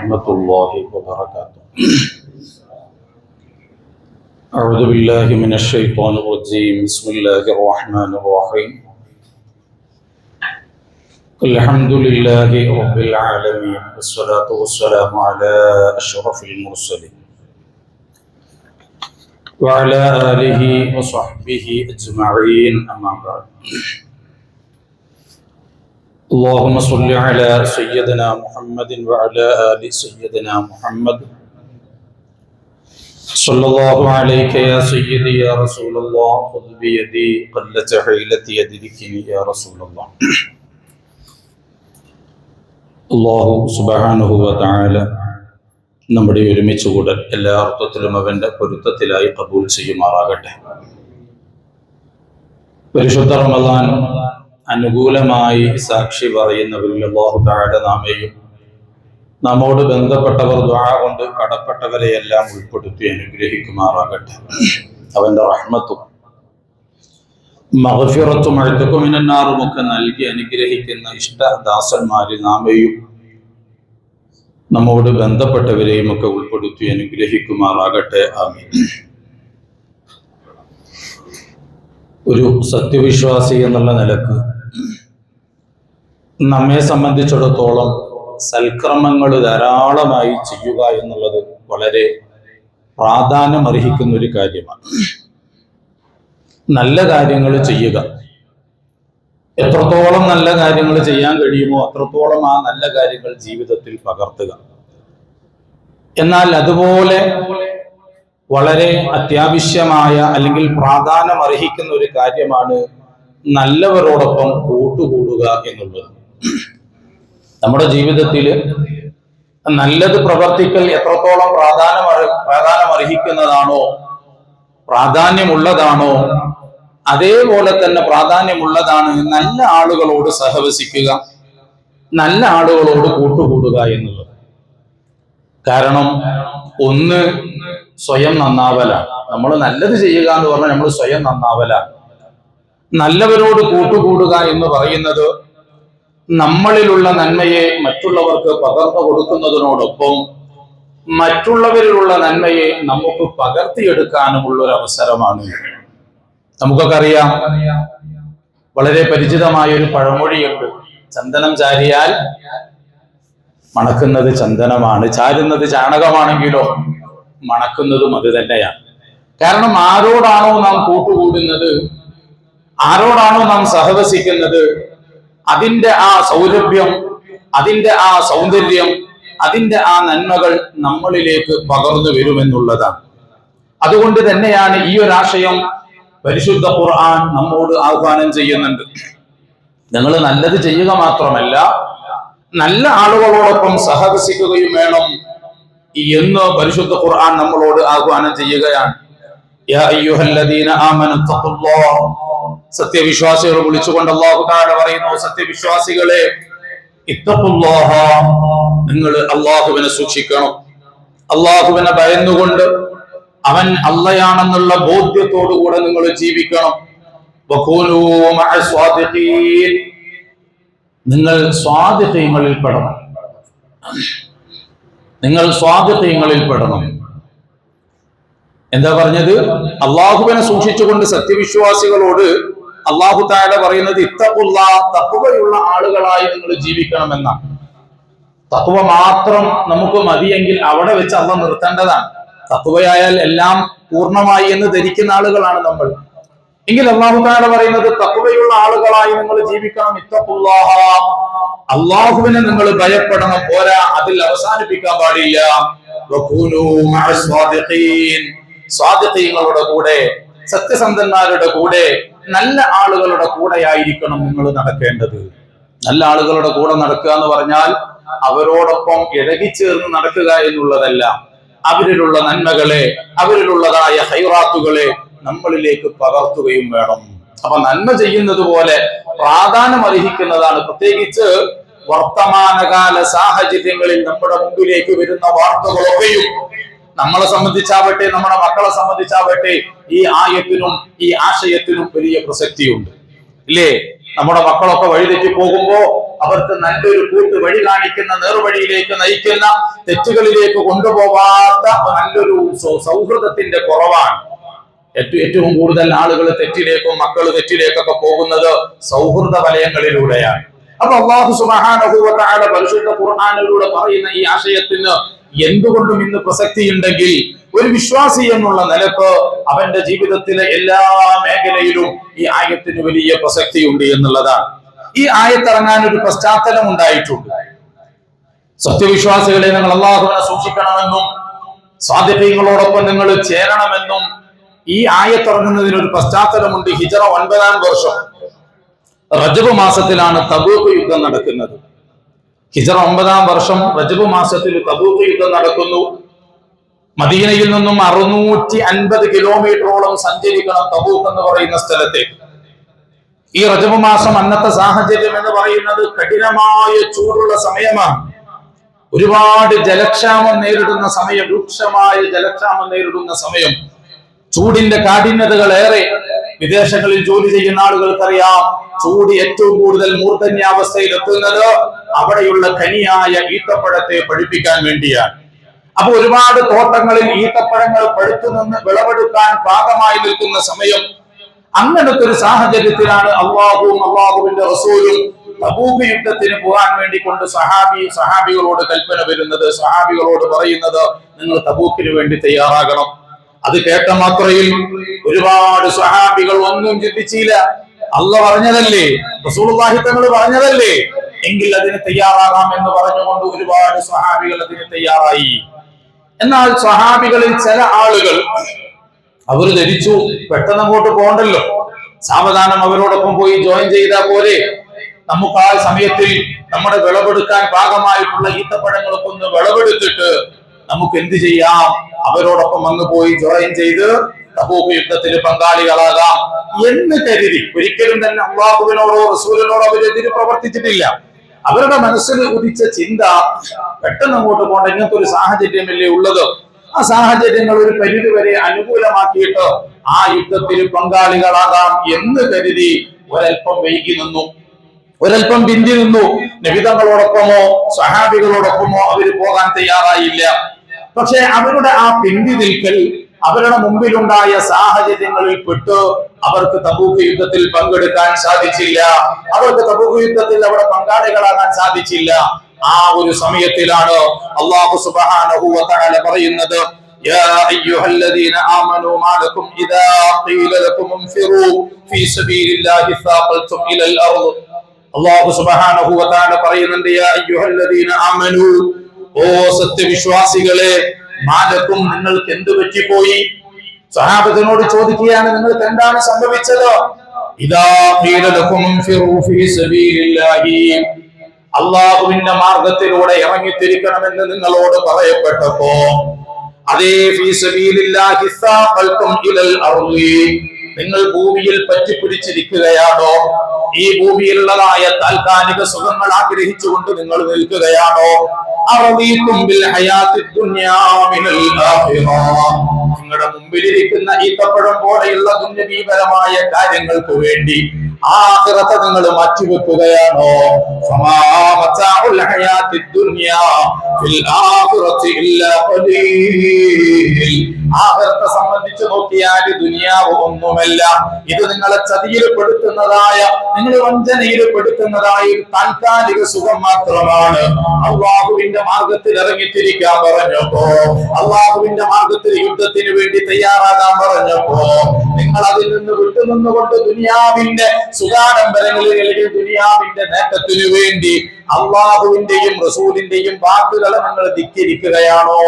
ورحمة الله وبركاته. أعوذ بالله من الشيطان الرجيم. بسم الله الرحمن الرحيم. الحمد لله رب العالمين والصلاة والسلام على أشرف المرسلين وعلى آله وصحبه أجمعين. أما بعد. اللهم صل على سيدنا محمد وعلى آل سيدنا محمد. صلى الله عليك يا سيدي يا رسول الله. خذ بيدي قلت حيلتي يدركني يا رسول الله. അല്ലാഹു സുബ്ഹാനഹു വ തആല നമ്മുടെ ഒരുമിച്ച് കൂടൽ എല്ലാ അർത്ഥത്തിലും അവന്റെ പൊരുത്തത്തിലായി ഖബൂൽ ചെയ്യുമാറാകട്ടെ. പരിശുദ്ധ റമദാൻ അനുകൂലമായി സാക്ഷി പറയുന്നവരിൽ അല്ലാഹു തആല നാമെയും നമ്മോട് ബന്ധപ്പെട്ടവർ ദുആ കൊണ്ട് കടപ്പെട്ടവരെയെല്ലാം ഉൾപ്പെടുത്തി അനുഗ്രഹിക്കുമാറാകട്ടെ. അവന്റെ റഹ്മത്തും മഗ്ഫിറത്തും അഅ്തഖു മിനന്നാറും ഒക്കെ നൽകി അനുഗ്രഹിക്കുന്ന ഇഷ്ടദാസന്മാരിൽ നാമെയും നമ്മോട് ബന്ധപ്പെട്ടവരെയും ഒക്കെ ഉൾപ്പെടുത്തി അനുഗ്രഹിക്കുമാറാകട്ടെ. ആമീൻ. ഒരു സത്യവിശ്വാസി എന്നുള്ള നിലക്ക് നമ്മെ സംബന്ധിച്ചിടത്തോളം സൽക്കർമ്മങ്ങൾ ധാരാളമായി ചെയ്യുക എന്നുള്ളത് വളരെ പ്രാധാന്യമർഹിക്കുന്ന ഒരു കാര്യമാണ്. നല്ല കാര്യങ്ങൾ ചെയ്യുക, എത്രത്തോളം നല്ല കാര്യങ്ങൾ ചെയ്യാൻ കഴിയുമോ അത്രത്തോളം ആ നല്ല കാര്യങ്ങൾ ജീവിതത്തിൽ പകർത്തുക. എന്നാൽ അതുപോലെ വളരെ അത്യാവശ്യമായ അല്ലെങ്കിൽ പ്രാധാന്യമർഹിക്കുന്ന ഒരു കാര്യമാണ് നല്ലവരോടൊപ്പം കൂട്ടുകൂടുക എന്നുള്ളത്. നമ്മുടെ ജീവിതത്തിൽ നല്ലത് പ്രവർത്തിക്കൽ എത്രത്തോളം പ്രാധാന്യമർഹിക്കുന്നതാണോ, പ്രാധാന്യമുള്ളതാണോ, അതേപോലെ തന്നെ പ്രാധാന്യമുള്ളതാണ് നല്ല ആളുകളോട് സഹവസിക്കുക, നല്ല ആളുകളോട് കൂട്ടുകൂടുക എന്നുള്ളത്. കാരണം ഒന്ന് സ്വയം നന്നാവലാണ്. നമ്മൾ നല്ലത് ചെയ്യുക എന്ന് പറഞ്ഞാൽ നമ്മൾ സ്വയം നന്നാവലാണ്. നല്ലവരോട് കൂട്ടുകൂടുക എന്ന് പറയുന്നത് നമ്മളിലുള്ള നന്മയെ മറ്റുള്ളവർക്ക് പകർന്നു കൊടുക്കുന്നതിനോടൊപ്പം മറ്റുള്ളവരിലുള്ള നന്മയെ നമുക്ക് പകർത്തിയെടുക്കാനുമുള്ള ഒരു അവസരമാണ്. നമുക്കൊക്കെ അറിയാം, വളരെ പരിചിതമായ ഒരു പഴമൊഴിയുണ്ട്. ചന്ദനം ചാരിയാൽ മണക്കുന്നത് ചന്ദനമാണ്, ചാരുന്നത് ചാണകമാണെങ്കിലോ മണക്കുന്നതും അത് തന്നെയാണ്. കാരണം ആരോടാണോ നാം കൂട്ടുകൂടുന്നത്, ആരോടാണോ നാം സഹവസിക്കുന്നത്, അതിന്റെ ആ സൗരഭ്യം, അതിന്റെ ആ സൗന്ദര്യം, അതിന്റെ ആ നന്മകൾ നമ്മളിലേക്ക് പകർന്നു വരുമെന്നുള്ളതാണ്. അതുകൊണ്ട് തന്നെയാണ് ഈ ഒരു ആശയം പരിശുദ്ധ ഖുർആൻ നമ്മോട് ആഹ്വാനം ചെയ്യുന്നുണ്ട്. നിങ്ങൾ നല്ലത് ചെയ്യുക മാത്രമല്ല നല്ല ആളുകളോടൊപ്പം സഹവസിക്കുകയും വേണം എന്ന് പരിശുദ്ധ ഖുർആൻ നമ്മളോട് ആഹ്വാനം ചെയ്യുകയാണ്. യാ അയ്യുഹല്ലദീന ആമനു തഖുല്ലാഹ്, സത്യവിശ്വാസികളെ വിളിച്ചുകൊണ്ട് അല്ലാഹു തആല പറയുന്നു, സത്യവിശ്വാസികളെ ഇത്തഖുല്ലാഹ, നിങ്ങൾ അല്ലാഹുവിനെ സൂക്ഷിക്കണം. അല്ലാഹുവിനെ ഭയന്നുകൊണ്ട് അവൻ അള്ളയാണെന്നുള്ള ബോധ്യത്തോടുകൂടെ നിങ്ങൾ ജീവിക്കണം. വഖൂനൂ മഅ സ്വാദിഖീൻ, നിങ്ങൾ സ്വാദിഖീങ്ങളിൽ പെടണം. നിങ്ങൾ സ്വാദിഖീങ്ങളിൽ പെടണം. എന്താ പറഞ്ഞത്? അള്ളാഹുവിനെ സൂക്ഷിച്ചുകൊണ്ട് സത്യവിശ്വാസികളോട് അല്ലാഹു തആല പറയുന്നത് ഇത്തഖുല്ലാഹ്, തഖ്വയുള്ള ആളുകളായി നിങ്ങൾ ജീവിക്കണമെന്നാണ്. തഖ്വ മാത്രം നമുക്ക് മതിയെങ്കിൽ അവിടെ വെച്ച് അല്ലാഹ് നിർത്തേണ്ടതാണ്. തഖ്വയായാൽ എല്ലാം പൂർണ്ണമായി എന്ന് ധരിക്കുന്ന ആളുകളാണ് നമ്മൾ. എങ്കിൽ അല്ലാഹു തആല പറയുന്നത് തഖ്വയുള്ള ആളുകളായി നിങ്ങൾ ജീവിക്കണം. ഇത്തഖുല്ലാഹ, അല്ലാഹുവിനെ നിങ്ങൾ ഭയപ്പെടണം. പോരാ, അതിൽ അവസാനിപ്പിക്കാൻ പാടില്ല. വഖൂനൂ മഅ സ്വാദിഖീൻ, സ്വാദിഖീങ്ങളുടെ കൂടെ, സത്യസന്ധന്മാരുടെ കൂടെ, നല്ല ആളുകളുടെ കൂടെയായിരിക്കണം നിങ്ങൾ നടക്കേണ്ടത്. നല്ല ആളുകളുടെ കൂടെ നടക്കുക എന്ന് പറഞ്ഞാൽ അവരോടൊപ്പം ഇഴകിച്ചേർന്ന് നടക്കുക എന്നുള്ളതല്ല. അവരിലുള്ള നന്മകളെ, അവരിലുള്ളതായ ഹൈറാത്തുകളെ നമ്മളിലേക്ക് പകർത്തുകയും വേണം. അപ്പൊ നന്മ ചെയ്യുന്നത് പോലെ പ്രാധാന്യം അർഹിക്കുന്നതാണ്. പ്രത്യേകിച്ച് വർത്തമാനകാല സാഹചര്യങ്ങളിൽ നമ്മുടെ മുമ്പിലേക്ക് വരുന്ന വാർത്തകളൊക്കെയും നമ്മളെ സംബന്ധിച്ചാവട്ടെ, നമ്മുടെ മക്കളെ സംബന്ധിച്ചാവട്ടെ, ഈ ആയത്തിനും ഈ ആശയത്തിനും വലിയ പ്രസക്തിയുണ്ട്, ഇല്ലേ? നമ്മുടെ മക്കളൊക്കെ വഴിതെറ്റി പോകുമ്പോ അവർക്ക് നല്ലൊരു കൂട്ട് വഴി കാണിക്കുന്ന, നേർവഴിയിലേക്ക് നയിക്കുന്ന, തെറ്റുകളിലേക്ക് കൊണ്ടുപോകാത്ത നല്ലൊരു സൗഹൃദത്തിന്റെ കുറവാണ്. ഏറ്റവും കൂടുതൽ ആളുകൾ തെറ്റിലേക്കും മക്കൾ തെറ്റിലേക്കൊക്കെ പോകുന്നത് സൗഹൃദ വലയങ്ങളിലൂടെയാണ്. അപ്പൊ അല്ലാഹു സുബ്ഹാനഹു വ തആല പരിശുദ്ധ ഖുർആനിലൂടെ പറയുന്ന ഈ ആശയത്തിന് എന്തുകൊണ്ടും ഇന്ന് പ്രസക്തിയുണ്ടെങ്കിൽ, ഒരു വിശ്വാസി എന്നുള്ള നിലക്ക് അവന്റെ ജീവിതത്തിലെ എല്ലാ മേഖലയിലും ഈ ആയത്തിന് വലിയ പ്രസക്തിയുണ്ട് എന്നുള്ളതാണ്. ഈ ആയത്തിറങ്ങാൻ ഒരു പശ്ചാത്തലം ഉണ്ടായിട്ടുണ്ട്. സത്യവിശ്വാസികളെ നിങ്ങൾ അല്ലാഹുവിനെ സൂക്ഷിക്കണമെന്നും സ്വാദിഖീങ്ങളോടൊപ്പം നിങ്ങൾ ചേരണമെന്നും ഈ ആയത്തിറങ്ങുന്നതിന് ഒരു പശ്ചാത്തലമുണ്ട്. ഹിജ്റ 9-ാം വർഷം റജബ് മാസത്തിലാണ് തബൂക്ക് യുദ്ധം നടക്കുന്നത്. ഹിജ്റ 9-ാം വർഷം റജബ് മാസത്തിൽ തബൂക്ക് യുദ്ധം നടക്കുന്നു. മദീനയിൽ നിന്നും 650 കിലോമീറ്ററോളം സഞ്ചരിക്കണം തബൂക്ക് എന്ന് പറയുന്ന സ്ഥലത്തേക്ക്. ഈ റജബ് മാസം അന്നത്തെ സാഹചര്യം എന്ന് പറയുന്നത് കഠിനമായ ചൂടുള്ള സമയമാണ്. ഒരുപാട് ജലക്ഷാമം നേരിടുന്ന സമയം, രൂക്ഷമായ ജലക്ഷാമം നേരിടുന്ന സമയം. ചൂടിന്റെ കാഠിന്യതകൾ ഏറെ. വിദേശങ്ങളിൽ ജോലി ചെയ്യുന്ന ആളുകൾക്കറിയാം, ചൂട് ഏറ്റവും കൂടുതൽ മൂർധന്യാവസ്ഥയിൽ എത്തുന്നത് അവിടെയുള്ള ഖനിയായ ഈത്തപ്പഴത്തെ പഴുപ്പിക്കാൻ വേണ്ടിയാണ്. അപ്പൊ ഒരുപാട് തോട്ടങ്ങളിൽ ഈത്തപ്പഴങ്ങൾ പഴുത്തു നിന്ന് വിളവെടുക്കാൻ പാകമായി നിൽക്കുന്ന സമയം. അങ്ങനത്തെ ഒരു സാഹചര്യത്തിലാണ് അള്ളാഹുവും അള്ളാഹുവിന്റെ റസൂലും തബൂക്ക് യുദ്ധത്തിന് പോകാൻ വേണ്ടി കൊണ്ട് സഹാബികളോട് കൽപ്പന വരുന്നത്, സഹാബികളോട് പറയുന്നത്, നിങ്ങൾ തബൂക്കിന് വേണ്ടി തയ്യാറാകണം. അത് കേട്ട മാത്രയിൽ ഒരുപാട് സഹാബികൾ ഒന്നും ചിന്തിച്ചില്ല. അള്ളാഹ് പറഞ്ഞതല്ലേ, റസൂലുള്ളാഹി തങ്ങൾ പറഞ്ഞതല്ലേ, എങ്കിൽ അതിന് തയ്യാറാകാം എന്ന് പറഞ്ഞുകൊണ്ട് ഒരുപാട് സഹാബികൾ അതിന് തയ്യാറായി. എന്നാൽ സഹാബികളിൽ ചില ആളുകൾ അവർ ധരിച്ചു, പെട്ടെന്ന് അങ്ങോട്ട് പോകണ്ടല്ലോ, സാവധാനം അവരോടൊപ്പം പോയി ജോയിൻ ചെയ്താൽ പോലെ, നമുക്ക് ആ സമയത്തിൽ നമ്മുടെ വിളവെടുക്കാൻ പാകമായിട്ടുള്ള ഈത്തപ്പഴങ്ങളൊക്കെ ഒന്ന് വിളവെടുത്തിട്ട് നമുക്ക് എന്ത് ചെയ്യാം, അവരോടൊപ്പം വന്ന് പോയി ജോയിൻ ചെയ്ത് തബൂക്ക് യുദ്ധത്തിൽ പങ്കാളികളാകാം എന്ന് കരുതി. ഒരിക്കലും തന്നെ അല്ലാഹുവിനോടോ റസൂലിനോടോ അവരെതിര് പ്രവർത്തിച്ചിട്ടില്ല. അവരുടെ മനസ്സിൽ ഉദിച്ച ചിന്ത, പെട്ടെന്ന് അങ്ങോട്ട് പോകേണ്ട ഇങ്ങനത്തെ ഒരു സാഹചര്യമല്ലേ ഉള്ളത്, ആ സാഹചര്യങ്ങൾ ഒരു പരിധി വരെ അനുകൂലമാക്കിയിട്ട് ആ യുദ്ധത്തിൽ പങ്കാളികളാകാം എന്ന് കരുതി ഒരൽപ്പം വൈകി നിന്നു, ഒരൽപ്പം പിന്തി നിന്നു. നബിതങ്ങളോടൊപ്പമോ സഹാബികളോടൊപ്പമോ അവര് പോകാൻ തയ്യാറായില്ല. പക്ഷെ അവരുടെ ആ പിന്തി നിൽക്കൽ അവരുടെ മുമ്പിലുണ്ടായ സാഹചര്യങ്ങളിൽ പെട്ട് അവർക്ക് തബൂക്ക് യുദ്ധത്തിൽ പങ്കെടുക്കാൻ സാധിച്ചില്ല. അവർക്ക് തബൂക്ക് യുദ്ധത്തിൽ അവിടെ പങ്കാളികളാകാൻ സാധിച്ചില്ല. ആ ഒരു സമയത്തിലാണ് അല്ലാഹു സുബ്ഹാനഹു വ തആല പറയുന്നത്, യാ അയ്യുഹല്ലദീന ആമനൂ മാ ലക്കും ഇദാ ഖീല ലക്കും ഇൻഫിറൂ ഫീ സബീലില്ലാഹി സാഖൽതും ഇലൽ അർദ്. അല്ലാഹു സുബ്ഹാനഹു വ തആല പറയുന്നുണ്ട്, യാ അയ്യുഹല്ലദീന ആമനൂ, ഓ സത്യവിശ്വാസികളെ, മാലക്കും നിങ്ങൾക്ക് എന്ത് പറ്റിപ്പോയി? സഹാബത്തിനോട് ചോദിക്കുകയാണ്, നിങ്ങൾക്ക് എന്താണ് സംഭവിച്ചത്? ഇദാ ഖീല ലക്കും ഇൻഫിറൂ ഫീ സബീലില്ലാഹി, അല്ലാഹുവിന്റെ മാർഗത്തിലൂടെ ഇറങ്ങിത്തിരിക്കണമെന്ന് നിങ്ങളോട് പറയപ്പെട്ടപ്പോ, അതേ ഫീ സബീലില്ലാഹി സാഖൽതും ഇലൽ അർളി, നിങ്ങൾ ഭൂമിയിൽ പറ്റിപ്പിടിച്ചിരിക്കുകയാണോ? ഈ ഭൂമിയിലുള്ളതായ താൽക്കാലിക സുഖങ്ങൾ ആഗ്രഹിച്ചുകൊണ്ട് നിങ്ങൾ നിൽക്കുകയാണോ? നിങ്ങളുടെ മുമ്പിലിരിക്കുന്ന ഈത്തപ്പഴം പോലെയുള്ള ദുന്യവീപരമായ കാര്യങ്ങൾക്ക് വേണ്ടി ആഖിറത്തെ നിങ്ങൾ മാറ്റിവെക്കുകയാണോ? ആഖിറത്തെ സംബന്ധിച്ച് നോക്കിയാൽ ദുനിയാവ് ഒന്നുമല്ല. ഇത് നിങ്ങളെ ചതിയിൽപ്പെടുത്തുന്നതായ, നിങ്ങൾ വഞ്ചനയിൽപ്പെടുത്തുന്നതായ ഒരു താൽക്കാലിക സുഖം മാത്രമാണ്. അല്ലാഹുവിന്റെ മാർഗത്തിൽ ഇറങ്ങിത്തിരിക്കാൻ പറഞ്ഞപ്പോ, അല്ലാഹുവിന്റെ മാർഗത്തിൽ യുദ്ധത്തിന് വേണ്ടി തയ്യാറാകാൻ പറഞ്ഞപ്പോ, നിങ്ങൾ അതിൽ നിന്ന് വിട്ടുനിന്നുകൊണ്ട് ദുനിയാവിന്റെ സുഖാഡംബരങ്ങളിൽ, അല്ലെങ്കിൽ ദുനിയാവിന്റെ നേട്ടത്തിനു വേണ്ടി അള്ളാഹുവിന്റെയും റസൂലിന്റെയും വാക്കുകളെ നിങ്ങൾ ധിക്കരിക്കുകയാണോ?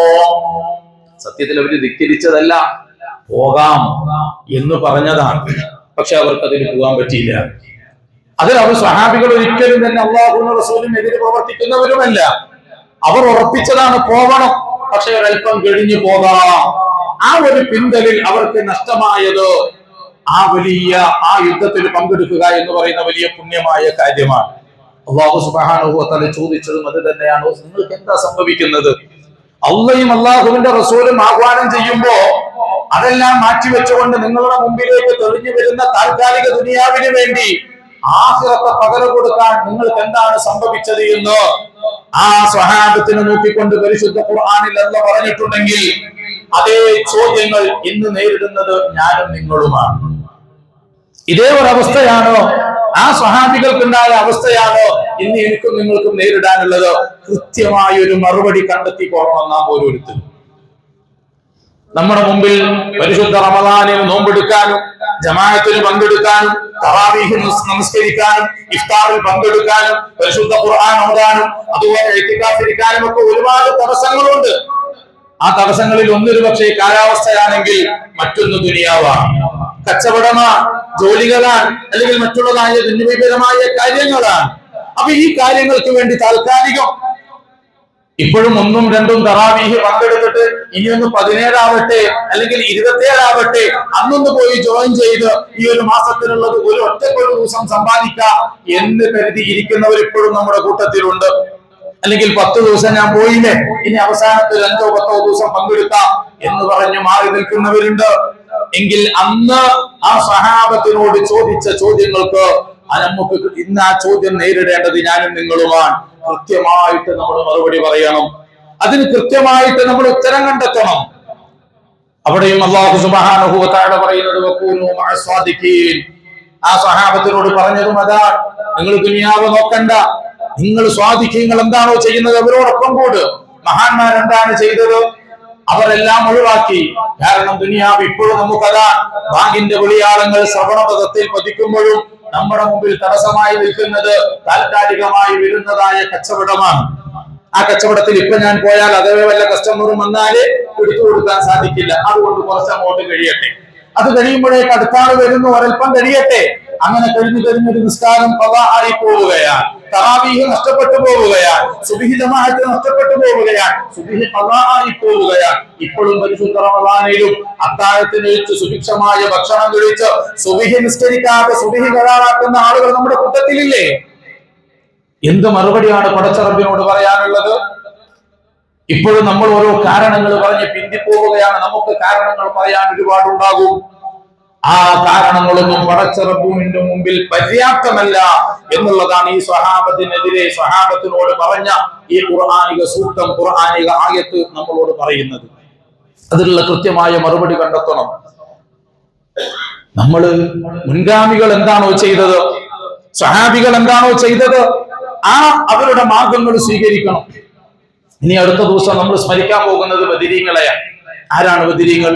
സത്യത്തിൽ അവര് ധിക്കരിച്ചതല്ല, പോകാം എന്ന് പറഞ്ഞതാണ്. പക്ഷെ അവർക്ക് അതിന് പോകാൻ പറ്റിയില്ല. അതിൽ അവർ സ്വഹാബികൾ ഒരിക്കലും തന്നെ അള്ളാഹുവിനും റസൂലിനെതിരെ പ്രവർത്തിക്കുന്നവരുമല്ല. അവർ ഉറപ്പിച്ചതാണ് പോകണം, പക്ഷെ ഒരൽപ്പം കഴിഞ്ഞു പോകാം. ആ ഒരു പിന്തലിൽ അവർക്ക് നഷ്ടമായത് ആ യുദ്ധത്തിൽ പങ്കെടുക്കുക എന്ന് പറയുന്ന വലിയ പുണ്യമായ കാര്യമാണ്. അല്ലാഹു സുബ്ഹാനഹു വ തആല ചോദിച്ചതും അത് തന്നെയാണ്, നിങ്ങൾക്ക് എന്താ സംഭവിക്കുന്നത്? അള്ളയും അള്ളാഹുവിന്റെ റസൂലും ആഹ്വാനം ചെയ്യുമ്പോ അതെല്ലാം മാറ്റിവെച്ചുകൊണ്ട് നിങ്ങളുടെ മുമ്പിലേക്ക് തെളിഞ്ഞു വരുന്ന താൽക്കാലിക ദുനിയാവിന് വേണ്ടി ആഖിറത്തെ പകരം കൊടുക്കാൻ നിങ്ങൾക്ക് എന്താണ് സംഭവിച്ചത് എന്ന് ആ സ്വഹാബത്തിനെ നോക്കിക്കൊണ്ട് പരിശുദ്ധ ഖുർആനിൽ അല്ലാഹു പറഞ്ഞിട്ടുണ്ടെങ്കിൽ അതേ ചോദ്യങ്ങൾ ഇന്ന് നേരിടുന്നത് ഞാനും നിങ്ങളുമാണ്. ഇതേ ഒരു അവസ്ഥയാണോ, ആ സ്വഹാബികൾക്കുണ്ടായ അവസ്ഥയാണോ ഇന്ന് എനിക്കും നിങ്ങൾക്കും നേരിടാനുള്ളത്? കൃത്യമായ ഒരു മറുപടി കണ്ടെത്തിക്കോളണം നാം ഓരോരുത്തരും. നമ്മുടെ മുമ്പിൽ പരിശുദ്ധ റമദാനിൽ നോമ്പെടുക്കാനും ജമാഅത്തിന് പങ്കെടുക്കാനും തറാവീഹ് നമസ്കരിക്കാനും ഇഫ്താറിൽ പങ്കെടുക്കാനും പരിശുദ്ധ ഖുർആൻ ഓതാനും അതുപോലെ ഇത്തികാഫിരിക്കാനും ഒക്കെ ഒരുപാട് തടസ്സങ്ങളുണ്ട്. ആ തടസ്സങ്ങളിൽ ഒന്നൊരു പക്ഷേ കാലാവസ്ഥയാണെങ്കിൽ മറ്റൊന്ന് ദുനിയാവാണ്, കച്ചവടമാണ്, ജോലികളാണ്, അല്ലെങ്കിൽ മറ്റുള്ളതായ ദുനിയാപരമായ കാര്യങ്ങളാണ്. അപ്പൊ ഈ കാര്യങ്ങൾക്ക് വേണ്ടി താൽക്കാലികം ഇപ്പോഴും 1ഉം 2ഉം തറാവീഹ് പങ്കെടുത്തിട്ട് ഇനിയൊന്ന് 17 ആവട്ടെ അല്ലെങ്കിൽ 27 ആവട്ടെ അന്നൊന്ന് പോയി ജോയിൻ ചെയ്ത് ഈ ഒരു മാസത്തിനുള്ളത് ഒരു ഒറ്റക്കൊരു ദിവസം സമ്പാദിക്കാം എന്ന് കരുതി ഇരിക്കുന്നവർ ഇപ്പോഴും നമ്മുടെ കൂട്ടത്തിലുണ്ട്. അല്ലെങ്കിൽ 10 ദിവസം ഞാൻ പോയില്ലേ, ഇനി അവസാനത്തെ 5ഓ 10ഓ ദിവസം പങ്കെടുക്കാം എന്ന് പറഞ്ഞ് മാറി നിൽക്കുന്നവരുണ്ട്. എങ്കിൽ അന്ന് ആ സഹാബത്തിനോട് ചോദിച്ച ചോദ്യങ്ങൾക്ക് നമുക്ക് ഇന്ന് ആ ചോദ്യം നേരിടേണ്ടത് ഞാനും നിങ്ങളുമാണ്. കൃത്യമായിട്ട് നമ്മൾ മറുപടി പറയണം, അതിന് കൃത്യമായിട്ട് നമ്മൾ ഉത്തരം കണ്ടെത്തണം. അവിടെയും അല്ലാഹു സുബ്ഹാനഹു വ തആല പറയുന്നത് വകൂനു മഅസ്വാദിഖീൻ. ആ സ്വഹാബത്തിനോട് പറഞ്ഞതും അതാണ്, നിങ്ങൾ ദുനിയാവ് നോക്കണ്ട, നിങ്ങൾ സ്വാദിഖീങ്ങൾ എന്താണോ ചെയ്യുന്നത് അവരോടൊപ്പം കൂട്. മഹാന്മാർ എന്താണ് ചെയ്തത്? അവരെല്ലാം ഒഴിവാക്കി. കാരണം ദുനിയാവ് ഇപ്പോഴും നമുക്കതാ ബാങ്കിന്റെ വിളിയാളങ്ങൾ ശ്രവണപഥത്തിൽ പതിക്കുമ്പോഴും നമ്മുടെ മുമ്പിൽ തടസ്സമായി നിൽക്കുന്നത് താൽക്കാലികമായി വരുന്നതായ കച്ചവടമാണ്. ആ കച്ചവടത്തിൽ ഇപ്പൊ ഞാൻ പോയാൽ അതേ വല്ല കസ്റ്റമറും വന്നാല് എടുത്തു കൊടുക്കാൻ സാധിക്കില്ല. അതുകൊണ്ട് കുറച്ചങ്ങോട്ട് കഴിയട്ടെ, അത് കഴിയുമ്പോഴേക്ക് അടുത്താണ് വരുന്നു, ഒരൽപ്പം കഴിയട്ടെ. അങ്ങനെ കഴിഞ്ഞൊരു നിസ്കാരം ഖളാആയി പോവുകയാണ്, തറാവീഹ് നഷ്ടപ്പെട്ടു പോവുകയാണ്, സുബ്ഹി ജമാഅത്ത് നഷ്ടപ്പെട്ടു പോവുകയാണ്, സുബ്ഹി ഖളാആയി പോവുകയാണ്. ഇപ്പോഴും പരിശുദ്ധ റമദാനിലും അത്താഴത്തിന് വെച്ച് സുഭിക്ഷമായ ഭക്ഷണം കഴിച്ച് സുബ്ഹി നിസ്കരിക്കാതെ സുബ്ഹി ഖളാആക്കുന്ന ആളുകൾ നമ്മുടെ കൂട്ടത്തിലില്ലേ? എന്ത് മറുപടിയാണ് പടച്ച റബ്ബിനോട് പറയാനുള്ളത്? ഇപ്പോഴും നമ്മൾ ഓരോ കാരണങ്ങൾ പറഞ്ഞ് പിന്തിപ്പോവുകയാണ്. നമുക്ക് കാരണങ്ങൾ പറയാൻ ഒരുപാടുണ്ടാകും. ആ കാരണങ്ങളൊന്നും പടച്ച റബ്ബിന്റെ മുമ്പിൽ പര്യാപ്തമല്ല എന്നുള്ളതാണ് ഈ സ്വഹാബത്തിനെതിരെ സ്വഹാബത്തിനോട് പറഞ്ഞ ഈ ഖുർആനിക സൂക്തം, ഖുർആനിക ആയത്ത് നമ്മളോട് പറയുന്നത്. അതിലുള്ള കൃത്യമായ മറുപടി കണ്ടെത്തണം. നമ്മൾ മുൻഗാമികൾ എന്താണോ ചെയ്തത്, സ്വഹാബികൾ എന്താണോ ചെയ്തത്, ആ അവരുടെ മാർഗങ്ങൾ സ്വീകരിക്കണം. ഇനി അടുത്ത ദിവസം നമ്മൾ സ്മരിക്കാൻ പോകുന്നത് ബദരീങ്ങളെയാണ്. ആരാണ് ബദരീങ്ങൾ?